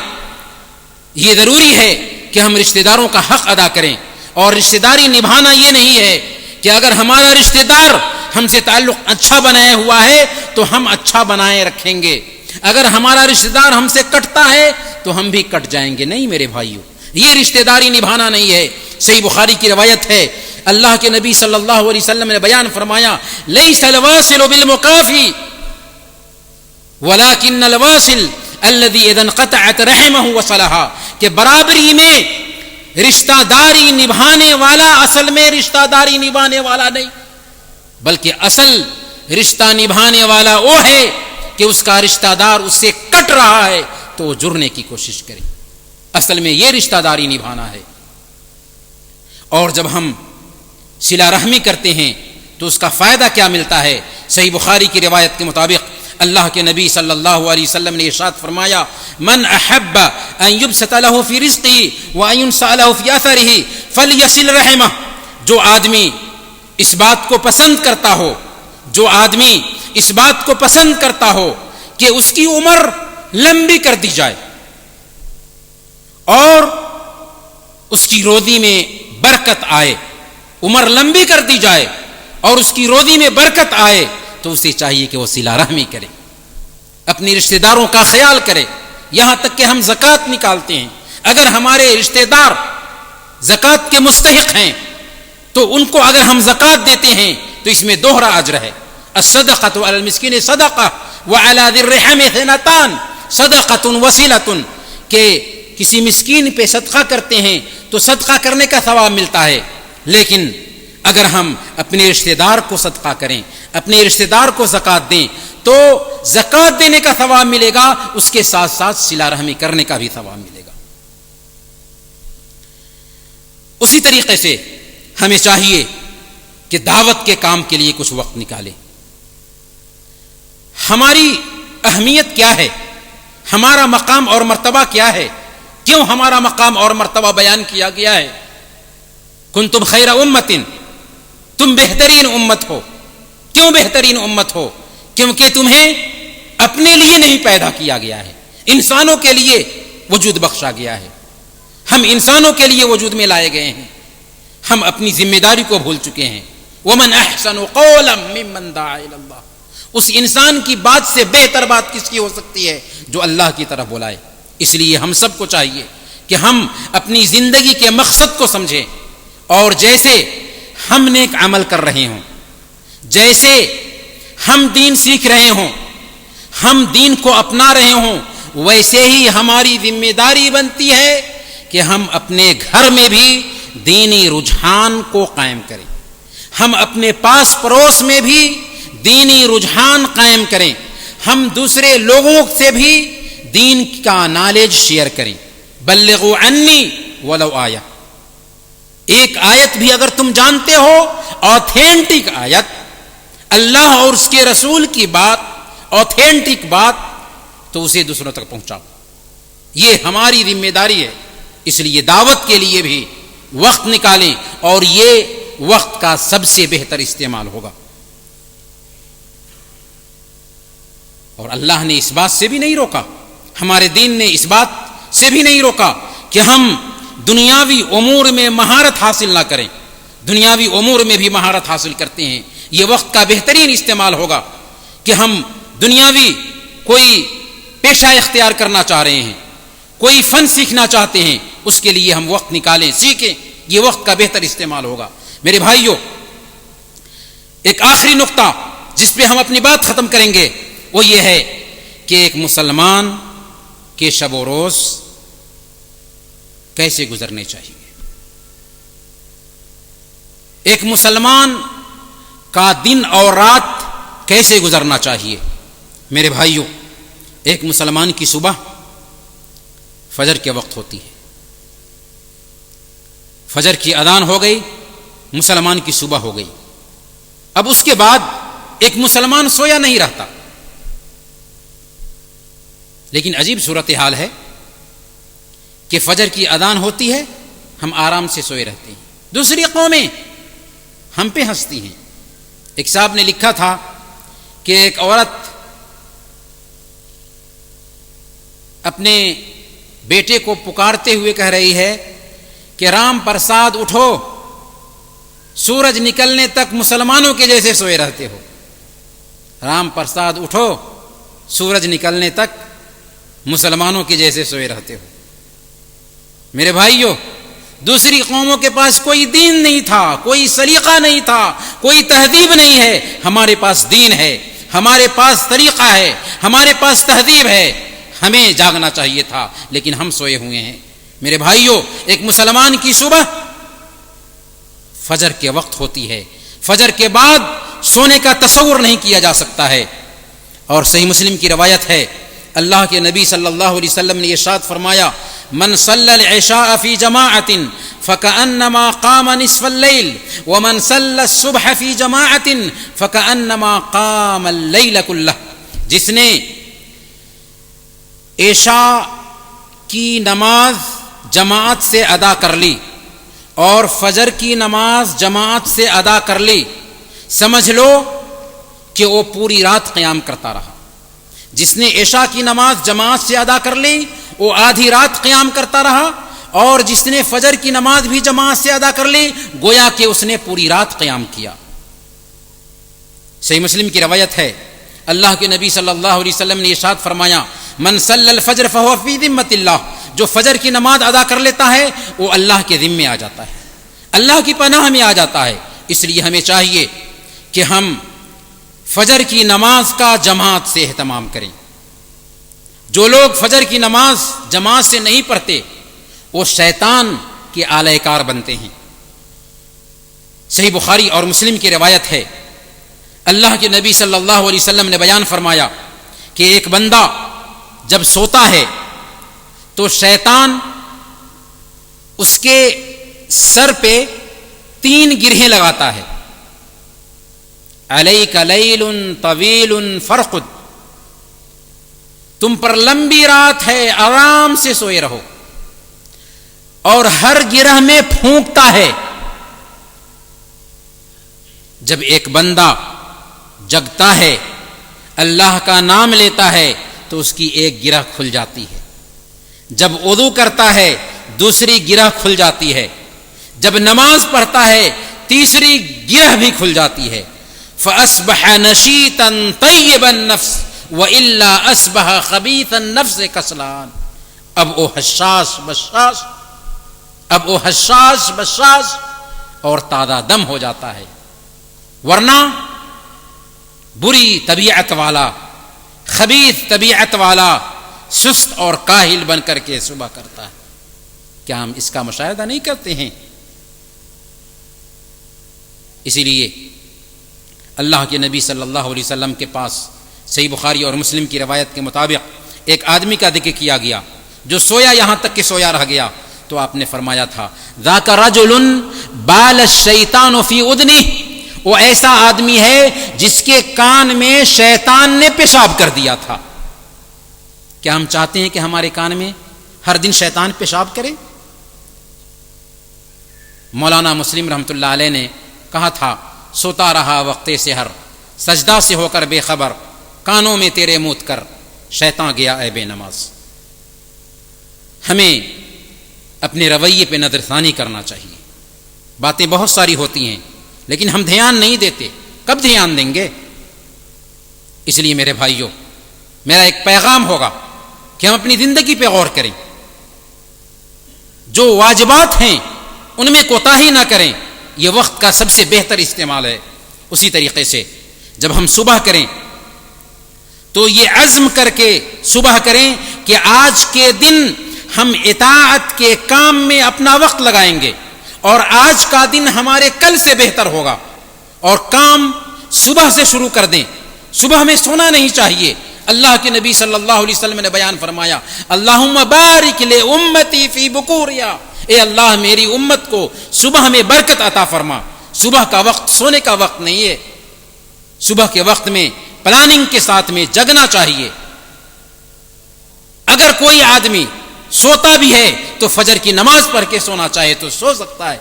یہ ضروری ہے کہ ہم رشتہ داروں کا حق ادا کریں. اور رشتہ داری نبھانا یہ نہیں ہے کہ اگر ہمارا رشتہ دار ہم سے تعلق اچھا بنایا ہوا ہے تو ہم اچھا بنائے رکھیں گے, اگر ہمارا رشتہ دار ہم سے کٹتا ہے تو ہم بھی کٹ جائیں گے. نہیں میرے بھائیو, یہ رشتہ داری نبھانا نہیں ہے. صحیح بخاری کی روایت ہے, اللہ کے نبی صلی اللہ علیہ وسلم نے بیان فرمایا, لیس الواصل بالمکافی ولکن الواصل الذی اذا انقطعت رحمہ وصلہا. کہ برابری میں رشتہ داری نبھانے والا اصل میں رشتہ داری نبھانے والا نہیں, بلکہ اصل رشتہ نبھانے والا وہ ہے کہ اس کا رشتہ دار اس سے کٹ رہا ہے تو وہ جڑنے کی کوشش کرے. اصل میں یہ رشتہ داری نبھانا ہے. اور جب ہم صلہ رحمی کرتے ہیں تو اس کا فائدہ کیا ملتا ہے؟ صحیح بخاری کی روایت کے مطابق اللہ کے نبی صلی اللہ علیہ وسلم نے ارشاد فرمایا, من احب ان یبسط له فی رزقه وان ينسأ له فی اثره فلیصل رحمہ. جو آدمی اس بات کو پسند کرتا ہو, جو آدمی اس بات کو پسند کرتا ہو کہ اس کی عمر لمبی کر دی جائے اور اس کی روزی میں برکت آئے، عمر لمبی کر دی جائے اور اس کی روزی میں برکت آئے، تو اسے چاہیے کہ وہ صلہ رحمی کرے، اپنے رشتہ داروں کا خیال کرے۔ یہاں تک کہ ہم زکوٰۃ نکالتے ہیں، اگر ہمارے رشتہ دار زکوٰۃ کے مستحق ہیں تو ان کو اگر ہم زکوٰۃ دیتے ہیں تو اس میں دوہرا اجر ہے۔ الصدقۃ علی المسکین صدقہ وعلی ذی الرحم ثنتان صدقۃ وصلۃ، کہ کسی مسکین پہ صدقہ کرتے ہیں تو صدقہ کرنے کا ثواب ملتا ہے، لیکن اگر ہم اپنے رشتہ دار کو صدقہ کریں، اپنے رشتہ دار کو زکوٰۃ دیں تو زکوٰۃ دینے کا ثواب ملے گا، اس کے ساتھ ساتھ صلہ رحمی کرنے کا بھی ثواب ملے گا۔ اسی طریقے سے ہمیں چاہیے کہ دعوت کے کام کے لیے کچھ وقت نکالیں۔ ہماری اہمیت کیا ہے؟ ہمارا مقام اور مرتبہ کیا ہے؟ کیوں ہمارا مقام اور مرتبہ بیان کیا گیا ہے؟ کنتم خیر امت، تم بہترین امت ہو۔ کیوں بہترین امت ہو؟ کیونکہ تمہیں اپنے لیے نہیں پیدا کیا گیا ہے، انسانوں کے لیے وجود بخشا گیا ہے۔ ہم انسانوں کے لیے وجود میں لائے گئے ہیں، ہم اپنی ذمہ داری کو بھول چکے ہیں۔ ومن احسن قولا ممن دعا الی اللہ، اس انسان کی بات سے بہتر بات کس کی ہو سکتی ہے جو اللہ کی طرف بلائے۔ اس لیے ہم سب کو چاہیے کہ ہم اپنی زندگی کے مقصد کو سمجھیں، اور جیسے ہم نیک عمل کر رہے ہوں، جیسے ہم دین سیکھ رہے ہوں، ہم دین کو اپنا رہے ہوں، ویسے ہی ہماری ذمہ داری بنتی ہے کہ ہم اپنے گھر میں بھی دینی رجحان کو قائم کریں، ہم اپنے پاس پڑوس میں بھی دینی رجحان قائم کریں، ہم دوسرے لوگوں سے بھی دین کا نالج شیئر کریں۔ بلغوا عنی ولو آیہ، ایک آیت بھی اگر تم جانتے ہو، آتھینٹک آیت، اللہ اور اس کے رسول کی بات، آتھینٹک بات، تو اسے دوسروں تک پہنچاؤ۔ یہ ہماری ذمہ داری ہے، اس لیے دعوت کے لیے بھی وقت نکالیں، اور یہ وقت کا سب سے بہتر استعمال ہوگا۔ اور اللہ نے اس بات سے بھی نہیں روکا، ہمارے دین نے اس بات سے بھی نہیں روکا کہ ہم دنیاوی امور میں مہارت حاصل نہ کریں۔ دنیاوی امور میں بھی مہارت حاصل کرتے ہیں، یہ وقت کا بہترین استعمال ہوگا کہ ہم دنیاوی کوئی پیشہ اختیار کرنا چاہ رہے ہیں، کوئی فن سیکھنا چاہتے ہیں، اس کے لیے ہم وقت نکالیں، سیکھیں، یہ وقت کا بہتر استعمال ہوگا۔ میرے بھائیوں، ایک آخری نقطہ جس پہ ہم اپنی بات ختم کریں گے وہ یہ ہے کہ ایک مسلمان کے شب و روز کیسے گزرنے چاہیے، ایک مسلمان کا دن اور رات کیسے گزرنا چاہیے۔ میرے بھائیوں، ایک مسلمان کی صبح فجر کے وقت ہوتی ہے، فجر کی اذان ہو گئی، مسلمان کی صبح ہو گئی۔ اب اس کے بعد ایک مسلمان سویا نہیں رہتا، لیکن عجیب صورتحال ہے کہ فجر کی اذان ہوتی ہے، ہم آرام سے سوئے رہتے ہیں، دوسری قومیں ہم پہ ہنستی ہیں۔ ایک صاحب نے لکھا تھا کہ ایک عورت اپنے بیٹے کو پکارتے ہوئے کہہ رہی ہے کہ رام پرساد اٹھو، سورج نکلنے تک مسلمانوں کے جیسے سوئے رہتے ہو، رام پرساد اٹھو، سورج نکلنے تک مسلمانوں کے جیسے سوئے رہتے ہو۔ میرے بھائیوں، دوسری قوموں کے پاس کوئی دین نہیں تھا، کوئی سلیقہ نہیں تھا، کوئی تہذیب نہیں ہے، ہمارے پاس دین ہے، ہمارے پاس طریقہ ہے، ہمارے پاس تہذیب ہے، ہمیں جاگنا چاہیے تھا، لیکن ہم سوئے ہوئے ہیں۔ میرے بھائیوں، ایک مسلمان کی صبح فجر کے وقت ہوتی ہے، فجر کے بعد سونے کا تصور نہیں کیا جا سکتا ہے۔ اور صحیح مسلم کی روایت ہے، اللہ کے نبی صلی اللہ علیہ وسلم نے ارشاد فرمایا، من صلی العشاء فی جماعت فکأنما قام نصف اللیل ومن صلی الصبح فی جماعت فکأنما قام اللیل کلہ، جس نے عشاء کی نماز جماعت سے ادا کر لی اور فجر کی نماز جماعت سے ادا کر لی، سمجھ لو کہ وہ پوری رات قیام کرتا رہا، جس نے عشاء کی نماز جماعت سے ادا کر لی وہ آدھی رات قیام کرتا رہا، اور جس نے فجر کی نماز بھی جماعت سے ادا کر لی گویا کہ اس نے پوری رات قیام کیا۔ صحیح مسلم کی روایت ہے، اللہ کے نبی صلی اللہ علیہ وسلم نے ارشاد فرمایا، من صلی الفجر فہو فی ذمۃ اللہ، جو فجر کی نماز ادا کر لیتا ہے وہ اللہ کے ذمے آ جاتا ہے، اللہ کی پناہ میں آ جاتا ہے۔ اس لیے ہمیں چاہیے کہ ہم فجر کی نماز کا جماعت سے اہتمام کریں۔ جو لوگ فجر کی نماز جماعت سے نہیں پڑھتے وہ شیطان کے آلہ کار بنتے ہیں۔ صحیح بخاری اور مسلم کی روایت ہے، اللہ کے نبی صلی اللہ علیہ وسلم نے بیان فرمایا کہ ایک بندہ جب سوتا ہے تو شیطان اس کے سر پہ 3 گرہیں لگاتا ہے، علیک لیل طویل فرقد، تم پر لمبی رات ہے آرام سے سوئے رہو، اور ہر گرہ میں پھونکتا ہے۔ جب ایک بندہ جگتا ہے اللہ کا نام لیتا ہے تو اس کی ایک گرہ کھل جاتی ہے، جب وضو کرتا ہے دوسری گرہ کھل جاتی ہے، جب نماز پڑھتا ہے تیسری گرہ بھی کھل جاتی ہے۔ فأصبح نشیطا طیب النفس وإلا أصبح خبیث النفس کسلان، اب وہ حشاش بشاش اور تازہ دم ہو جاتا ہے، ورنہ بری طبیعت والا، خبیث طبیعت والا سست اور کاہل بن کر کے صبح کرتا ہے۔ کیا ہم اس کا مشاہدہ نہیں کرتے ہیں؟ اسی لیے اللہ کے نبی صلی اللہ علیہ وسلم کے پاس صحیح بخاری اور مسلم کی روایت کے مطابق ایک آدمی کا ذکر کیا گیا جو سویا یہاں تک کہ سویا رہ گیا، تو آپ نے فرمایا تھا ذاک رجل بال الشیطان فی اذنہ، وہ ایسا آدمی ہے جس کے کان میں شیطان نے پیشاب کر دیا تھا۔ کیا ہم چاہتے ہیں کہ ہمارے کان میں ہر دن شیطان پیشاب کرے؟ مولانا مسلم رحمۃ اللہ علیہ نے کہا تھا، سوتا رہا وقت سحر، سجدہ سے ہو کر بے خبر، کانوں میں تیرے موت کر، شیطان گیا اے بے نماز۔ ہمیں اپنے رویے پہ نظر ثانی کرنا چاہیے۔ باتیں بہت ساری ہوتی ہیں لیکن ہم دھیان نہیں دیتے، کب دھیان دیں گے؟ اس لیے میرے بھائیوں، میرا ایک پیغام ہوگا کہ ہم اپنی زندگی پہ غور کریں، جو واجبات ہیں ان میں کوتاہی نہ کریں، یہ وقت کا سب سے بہتر استعمال ہے۔ اسی طریقے سے جب ہم صبح کریں تو یہ عزم کر کے صبح کریں کہ آج کے دن ہم اطاعت کے کام میں اپنا وقت لگائیں گے، اور آج کا دن ہمارے کل سے بہتر ہوگا، اور کام صبح سے شروع کر دیں۔ صبح میں سونا نہیں چاہیے۔ اللہ کے نبی صلی اللہ علیہ وسلم نے بیان فرمایا، اللہم بارک لامتی فی بکوریا، اے اللہ میری امت کو صبح میں برکت عطا فرما۔ صبح کا وقت سونے کا وقت نہیں ہے، صبح کے وقت میں پلاننگ کے ساتھ میں جگنا چاہیے۔ اگر کوئی آدمی سوتا بھی ہے تو فجر کی نماز پڑھ کے سونا چاہے تو سو سکتا ہے،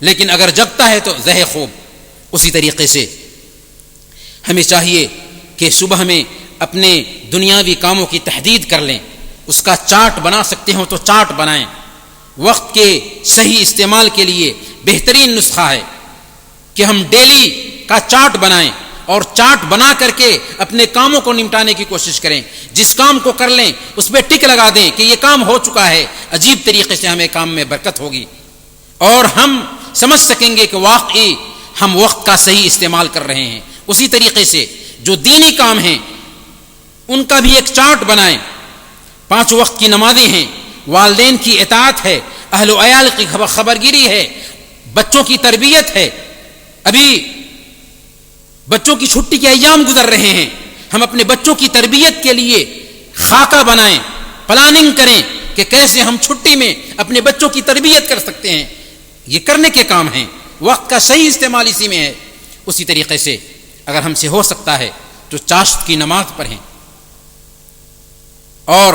لیکن اگر جگتا ہے تو زہ خوب۔ اسی طریقے سے ہمیں چاہیے کہ صبح میں اپنے دنیاوی کاموں کی تحدید کر لیں، اس کا چارٹ بنا سکتے ہوں تو چارٹ بنائیں۔ وقت کے صحیح استعمال کے لیے بہترین نسخہ ہے کہ ہم ڈیلی کا چارٹ بنائیں، اور چارٹ بنا کر کے اپنے کاموں کو نمٹانے کی کوشش کریں۔ جس کام کو کر لیں اس پہ ٹک لگا دیں کہ یہ کام ہو چکا ہے، عجیب طریقے سے ہمیں کام میں برکت ہوگی، اور ہم سمجھ سکیں گے کہ واقعی ہم وقت کا صحیح استعمال کر رہے ہیں۔ اسی طریقے سے جو دینی کام ہیں ان کا بھی ایک چارٹ بنائیں۔ 5 وقت کی نمازیں ہیں، والدین کی اطاعت ہے، اہل و عیال کی خبرگیری ہے، بچوں کی تربیت ہے۔ ابھی بچوں کی چھٹی کے ایام گزر رہے ہیں، ہم اپنے بچوں کی تربیت کے لیے خاکہ بنائیں، پلاننگ کریں کہ کیسے ہم چھٹی میں اپنے بچوں کی تربیت کر سکتے ہیں۔ یہ کرنے کے کام ہیں، وقت کا صحیح استعمال اسی میں ہے۔ اسی طریقے سے اگر ہم سے ہو سکتا ہے تو چاشت کی نماز پڑھیں، اور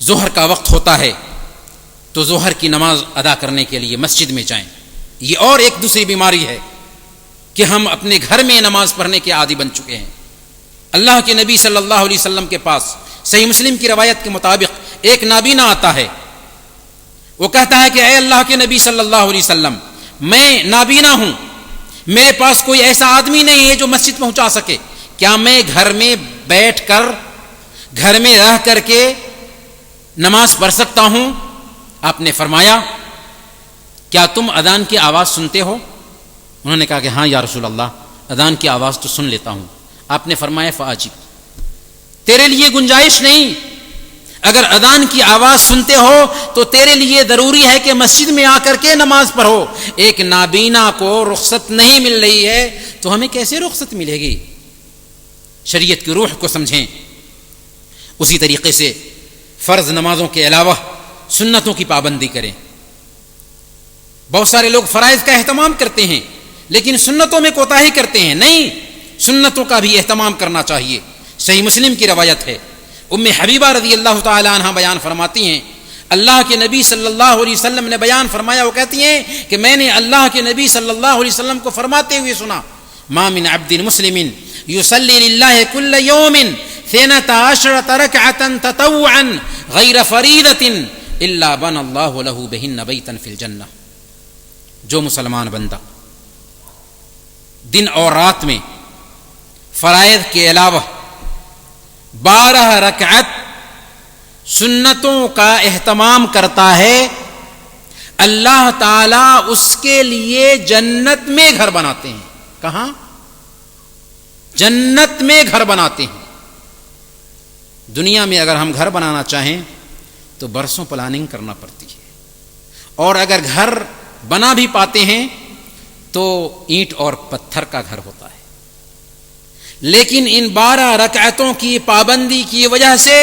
ظہر کا وقت ہوتا ہے تو ظہر کی نماز ادا کرنے کے لیے مسجد میں جائیں۔ یہ اور ایک دوسری بیماری ہے کہ ہم اپنے گھر میں نماز پڑھنے کے عادی بن چکے ہیں، اللہ کے نبی صلی اللہ علیہ وسلم کے پاس صحیح مسلم کی روایت کے مطابق ایک نابینا آتا ہے. وہ کہتا ہے کہ اے اللہ کے نبی صلی اللہ علیہ وسلم، میں نابینا ہوں، میرے پاس کوئی ایسا آدمی نہیں ہے جو مسجد پہنچا سکے، کیا میں گھر میں بیٹھ کر، گھر میں رہ کر کے نماز پڑھ سکتا ہوں؟ آپ نے فرمایا کیا تم اذان کی آواز سنتے ہو؟ انہوں نے کہا کہ ہاں یا رسول اللہ، اذان کی آواز تو سن لیتا ہوں. آپ نے فرمایا فاجب، تیرے لیے گنجائش نہیں، اگر اذان کی آواز سنتے ہو تو تیرے لیے ضروری ہے کہ مسجد میں آ کر کے نماز پڑھو. ایک نابینا کو رخصت نہیں مل رہی ہے تو ہمیں کیسے رخصت ملے گی؟ شریعت کی روح کو سمجھیں. اسی طریقے سے فرض نمازوں کے علاوہ سنتوں کی پابندی کریں. بہت سارے لوگ فرائض کا اہتمام کرتے ہیں لیکن سنتوں میں کوتاہی کرتے ہیں. نہیں، سنتوں کا بھی اہتمام کرنا چاہیے. صحیح مسلم کی روایت ہے، ام حبیبہ رضی اللہ تعالی عنہ بیان فرماتی ہیں، اللہ کے نبی صلی اللہ علیہ وسلم نے بیان فرمایا، وہ کہتی ہیں کہ میں نے اللہ کے نبی صلی اللہ علیہ وسلم کو فرماتے ہوئے سنا، ما من عبد مسلم یصلی للہ کل یوم 12 رکعۃ تطوعا غیر فریضۃ الا بنى اللہ لہ بہن بیتا فی الجنہ. جو مسلمان بندہ دن اور رات میں فرائض کے علاوہ 12 رکعت سنتوں کا اہتمام کرتا ہے، اللہ تعالی اس کے لیے جنت میں گھر بناتے ہیں. کہاں؟ جنت میں گھر بناتے ہیں. دنیا میں اگر ہم گھر بنانا چاہیں تو برسوں پلاننگ کرنا پڑتی ہے، اور اگر گھر بنا بھی پاتے ہیں تو اینٹ اور پتھر کا گھر ہوتا ہے. لیکن ان 12 رکعتوں کی پابندی کی وجہ سے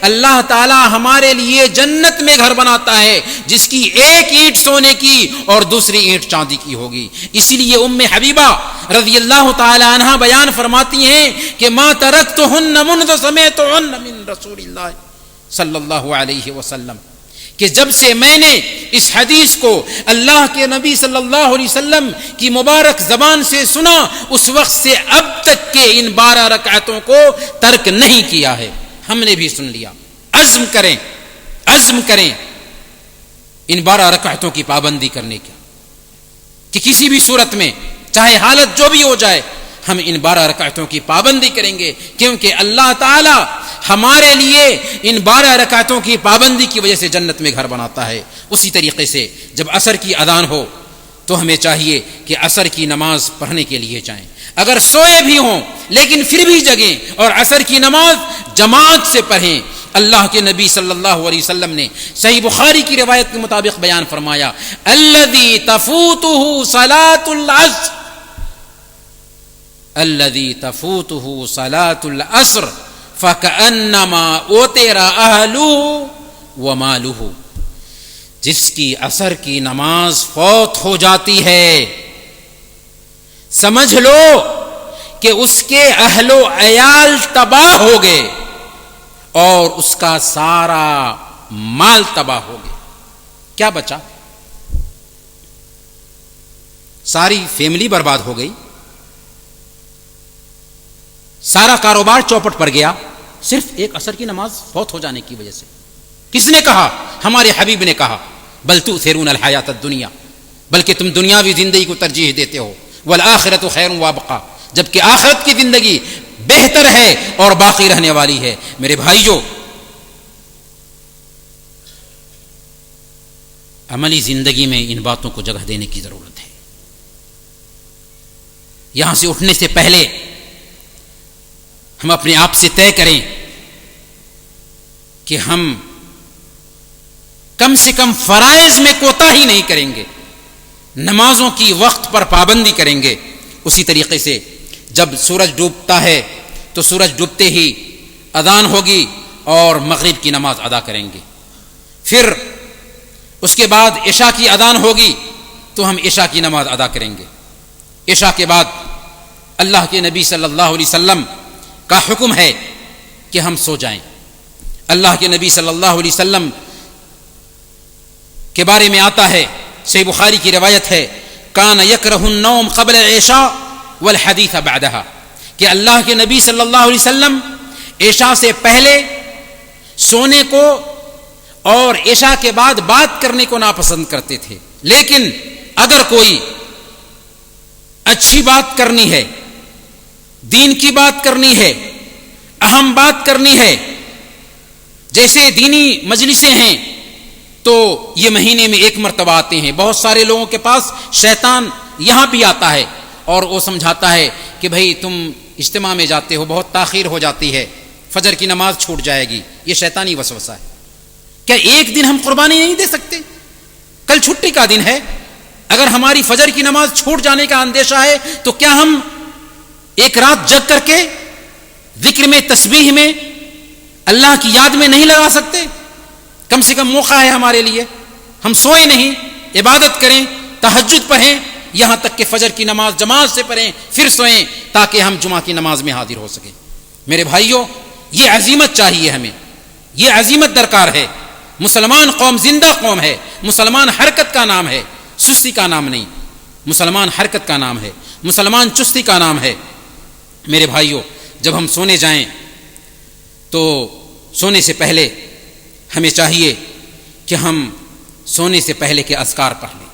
اللہ تعالی ہمارے لیے جنت میں گھر بناتا ہے، جس کی ایک اینٹ سونے کی اور دوسری اینٹ چاندی کی ہوگی. اسی لیے ام حبیبہ رضی اللہ تعالی عنہ بیان فرماتی ہیں کہ ما ترکتہن منذ سمعتہن من رسول اللہ صلی اللہ علیہ وسلم، کہ جب سے میں نے اس حدیث کو اللہ کے نبی صلی اللہ علیہ وسلم کی مبارک زبان سے سنا، اس وقت سے اب تک کے ان 12 رکعتوں کو ترک نہیں کیا ہے. ہم نے بھی سن لیا. عزم کریں ان 12 رکعتوں کی پابندی کرنے کا، کہ کسی بھی صورت میں چاہے حالت جو بھی ہو جائے ہم ان 12 رکعتوں کی پابندی کریں گے، کیونکہ اللہ تعالی ہمارے لیے ان 12 رکعتوں کی پابندی کی وجہ سے جنت میں گھر بناتا ہے. اسی طریقے سے جب عصر کی اذان ہو تو ہمیں چاہیے کہ عصر کی نماز پڑھنے کے لیے جائیں. اگر سوئے بھی ہوں لیکن پھر بھی جگیں اور عصر کی نماز جماعت سے پڑھیں. اللہ کے نبی صلی اللہ علیہ وسلم نے صحیح بخاری کی روایت کے مطابق بیان فرمایا، الذی تفوتہ صلاۃ العصر، الذی تفوتہ صلاۃ العصر فکأنما اوتر اہلہ ومالہ. جس کی عصر کی نماز فوت ہو جاتی ہے، سمجھ لو کہ اس کے اہل و عیال تباہ ہو گئے اور اس کا سارا مال تباہ ہو گیا. کیا بچا؟ ساری فیملی برباد ہو گئی، سارا کاروبار چوپٹ پڑ گیا، صرف ایک عصر کی نماز فوت ہو جانے کی وجہ سے. کس نے کہا؟ ہمارے حبیب نے کہا، بل تؤثرون الحیات الدنیا، بلکہ تم دنیاوی زندگی کو ترجیح دیتے ہو، والآخرۃ خیر وابقیٰ، جبکہ آخرت کی زندگی بہتر ہے اور باقی رہنے والی ہے. میرے بھائیو، عملی زندگی میں ان باتوں کو جگہ دینے کی ضرورت ہے. یہاں سے اٹھنے سے پہلے ہم اپنے آپ سے طے کریں کہ ہم کم سے کم فرائض میں کوتاہی نہیں کریں گے، نمازوں کی وقت پر پابندی کریں گے. اسی طریقے سے جب سورج ڈوبتا ہے تو سورج ڈوبتے ہی اذان ہوگی اور مغرب کی نماز ادا کریں گے. پھر اس کے بعد عشاء کی اذان ہوگی تو ہم عشاء کی نماز ادا کریں گے. عشاء کے بعد اللہ کے نبی صلی اللہ علیہ وسلم کا حکم ہے کہ ہم سو جائیں. اللہ کے نبی صلی اللہ علیہ وسلم کے بارے میں آتا ہے، صحیح بخاری کی روایت ہے، کان یکرہ النوم قبل العشاء والحدیث بعدها، کہ اللہ کے نبی صلی اللہ علیہ وسلم عشاء سے پہلے سونے کو اور عشاء کے بعد بات کرنے کو ناپسند کرتے تھے، لیکن اگر کوئی اچھی بات کرنی ہے، دین کی بات کرنی ہے، اہم بات کرنی ہے، جیسے دینی مجلسیں ہیں، تو یہ مہینے میں ایک مرتبہ آتے ہیں۔ بہت سارے لوگوں کے پاس شیطان یہاں بھی آتا ہے اور وہ سمجھاتا ہے کہ بھئی تم اجتماع میں جاتے ہو، بہت تاخیر ہو جاتی ہے، فجر کی نماز چھوٹ جائے گی۔ یہ شیطانی وسوسہ ہے۔ کیا ایک دن ہم قربانی نہیں دے سکتے؟ کل چھٹی کا دن ہے، اگر ہماری فجر کی نماز چھوٹ جانے کا اندیشہ ہے تو کیا ہم ایک رات جگ کر کے ذکر میں، تسبیح میں، اللہ کی یاد میں نہیں لگا سکتے؟ کم سے کم موقع ہے ہمارے لیے، ہم سوئیں نہیں، عبادت کریں، تہجد پڑھیں، یہاں تک کہ فجر کی نماز جماعت سے پڑھیں، پھر سوئیں تاکہ ہم جمعہ کی نماز میں حاضر ہو سکیں۔ میرے بھائیوں، یہ عزیمت چاہیے ہمیں، یہ عزیمت درکار ہے۔ مسلمان قوم زندہ قوم ہے، مسلمان حرکت کا نام ہے، سستی کا نام نہیں، مسلمان حرکت کا نام ہے، مسلمان چستی کا نام ہے۔ میرے بھائیوں، جب ہم سونے جائیں تو سونے سے پہلے ہمیں چاہیے کہ ہم سونے سے پہلے کے اذکار پڑھ لیں۔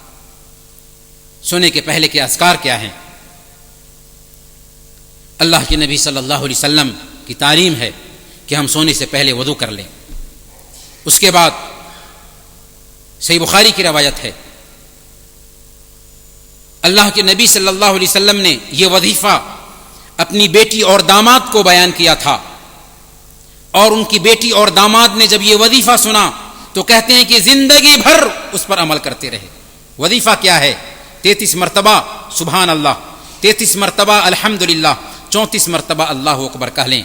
سونے کے پہلے کے اذکار کیا ہیں؟ اللہ کے نبی صلی اللہ علیہ وسلم کی تعلیم ہے کہ ہم سونے سے پہلے وضو کر لیں۔ اس کے بعد صحیح بخاری کی روایت ہے، اللہ کے نبی صلی اللہ علیہ وسلم نے یہ وظیفہ اپنی بیٹی اور داماد کو بیان کیا تھا، اور ان کی بیٹی اور داماد نے جب یہ وظیفہ سنا تو کہتے ہیں کہ زندگی بھر اس پر عمل کرتے رہے۔ وظیفہ کیا ہے؟ 33 مرتبہ سبحان اللہ، 33 مرتبہ الحمدللہ، 34 مرتبہ اللہ اکبر کہہ لیں۔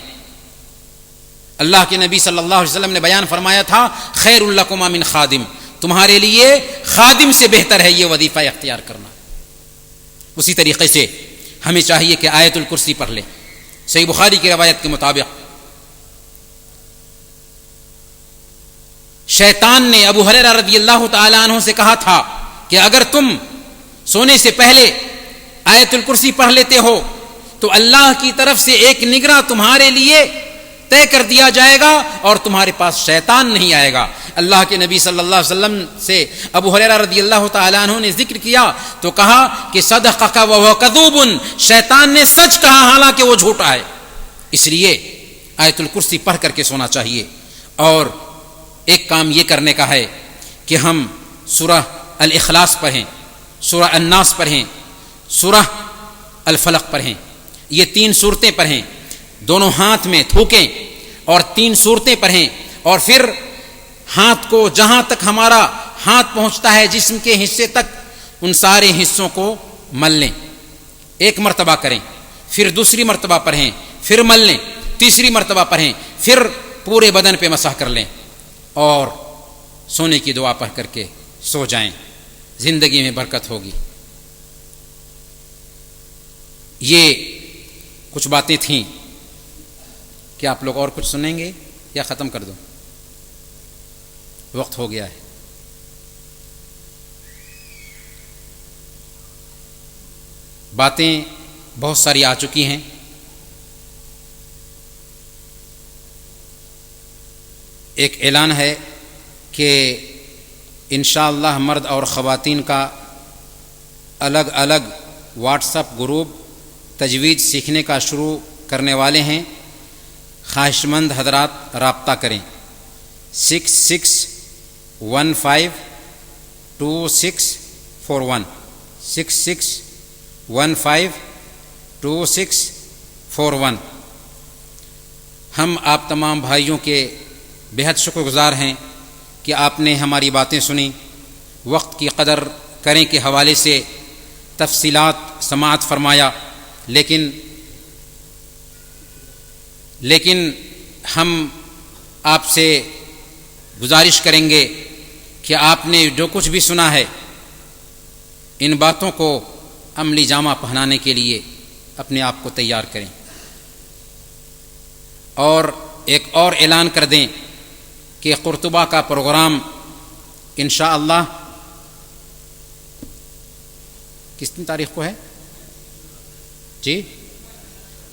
اللہ کے نبی صلی اللہ علیہ وسلم نے بیان فرمایا تھا، خیر لکما من خادم، تمہارے لیے خادم سے بہتر ہے یہ وظیفہ اختیار کرنا۔ اسی طریقے سے ہمیں چاہیے کہ آیت الکرسی پڑھ لیں۔ صحیح بخاری کی روایت کے مطابق شیطان نے ابو ہریرہ رضی اللہ تعالی عنہ سے کہا تھا کہ اگر تم سونے سے پہلے آیت الکرسی پڑھ لیتے ہو تو اللہ کی طرف سے ایک نگراں تمہارے لیے طے کر دیا جائے گا اور تمہارے پاس شیطان نہیں آئے گا۔ اللہ کے نبی صلی اللہ علیہ وسلم سے ابو ہریرہ رضی اللہ تعالی عنہ نے ذکر کیا تو کہا کہ صدقک وہو کذوب، شیطان نے سچ کہا حالانکہ وہ جھوٹا ہے۔ اس لیے آیت الکرسی پڑھ کر کے سونا چاہیے۔ اور ایک کام یہ کرنے کا ہے کہ ہم سورہ الاخلاص پڑھیں، سورہ الناس پڑھیں، سورہ الفلق پڑھیں۔ یہ 3 سورتیں پڑھیں، دونوں ہاتھ میں تھوکیں اور 3 سورتیں پڑھیں، اور پھر ہاتھ کو جہاں تک ہمارا ہاتھ پہنچتا ہے جسم کے حصے تک ان سارے حصوں کو مل لیں۔ 1 مرتبہ کریں، پھر دوسری مرتبہ پڑھیں، پھر مل لیں، تیسری مرتبہ پڑھیں، پھر پورے بدن پہ مسح کر لیں اور سونے کی دعا پڑھ کر کے سو جائیں۔ زندگی میں برکت ہوگی۔ یہ کچھ باتیں تھیں، کیا آپ لوگ اور کچھ سنیں گے یا ختم کر دوں؟ وقت ہو گیا ہے۔ باتیں بہت ساری آ چکی ہیں۔ ایک اعلان ہے کہ انشاءاللہ مرد اور خواتین کا الگ الگ واٹس ایپ گروپ تجوید سیکھنے کا شروع کرنے والے ہیں۔ خواہش مند حضرات رابطہ کریں۔ 66152641 66152641۔ ہم آپ تمام بھائیوں کے بہت شکر گزار ہیں کہ آپ نے ہماری باتیں سنی۔ وقت کی قدر کریں کے حوالے سے تفصیلات سماعت فرمایا، لیکن ہم آپ سے گزارش کریں گے کہ آپ نے جو کچھ بھی سنا ہے ان باتوں کو عملی جامہ پہنانے کے لیے اپنے آپ کو تیار کریں۔ اور ایک اور اعلان کر دیں کہ قرطبہ کا پروگرام انشاءاللہ کتنی تاریخ کو ہے؟ جی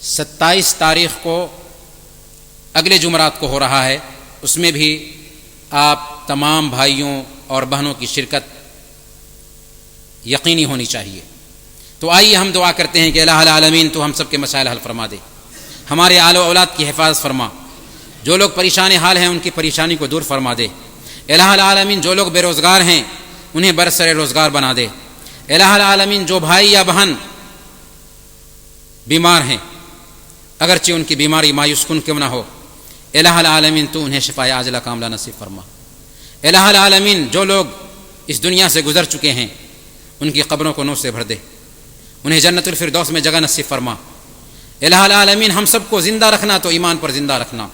27 تاریخ کو اگلے جمعرات کو ہو رہا ہے، اس میں بھی آپ تمام بھائیوں اور بہنوں کی شرکت یقینی ہونی چاہیے۔ تو آئیے ہم دعا کرتے ہیں کہ الہ العالمین تو ہم سب کے مسائل حل فرما دے، ہمارے آل و اولاد کی حفاظت فرما، جو لوگ پریشان حال ہیں ان کی پریشانی کو دور فرما دے۔ الہ العالمین جو لوگ بے روزگار ہیں انہیں برسر روزگار بنا دے۔ الہ العالمین جو بھائی یا بہن بیمار ہیں، اگرچہ ان کی بیماری مایوس کن کیوں نہ ہو، الہ العالمین تو انہیں شفاء عاجلہ کاملہ نصیب فرما۔ الہ العالمین جو لوگ اس دنیا سے گزر چکے ہیں ان کی قبروں کو نور سے بھر دے، انہیں جنت الفردوس میں جگہ نصیب فرما۔ الہ العالمین ہم سب کو زندہ رکھنا تو ایمان پر زندہ رکھنا،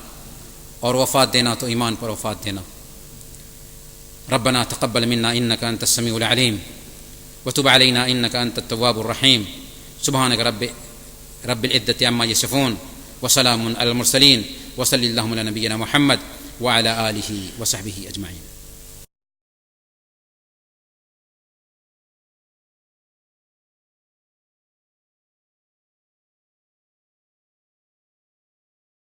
اور وفات دینا تو ایمان پر وفات دینا۔ ربنا تقبل منا انك انت السميع العليم وتب علينا انك انت التواب الرحيم سبحانك رب العزة عما يصفون وسلام على المرسلين وصلى اللهم على نبينا محمد وعلى آله وصحبه أجمعين۔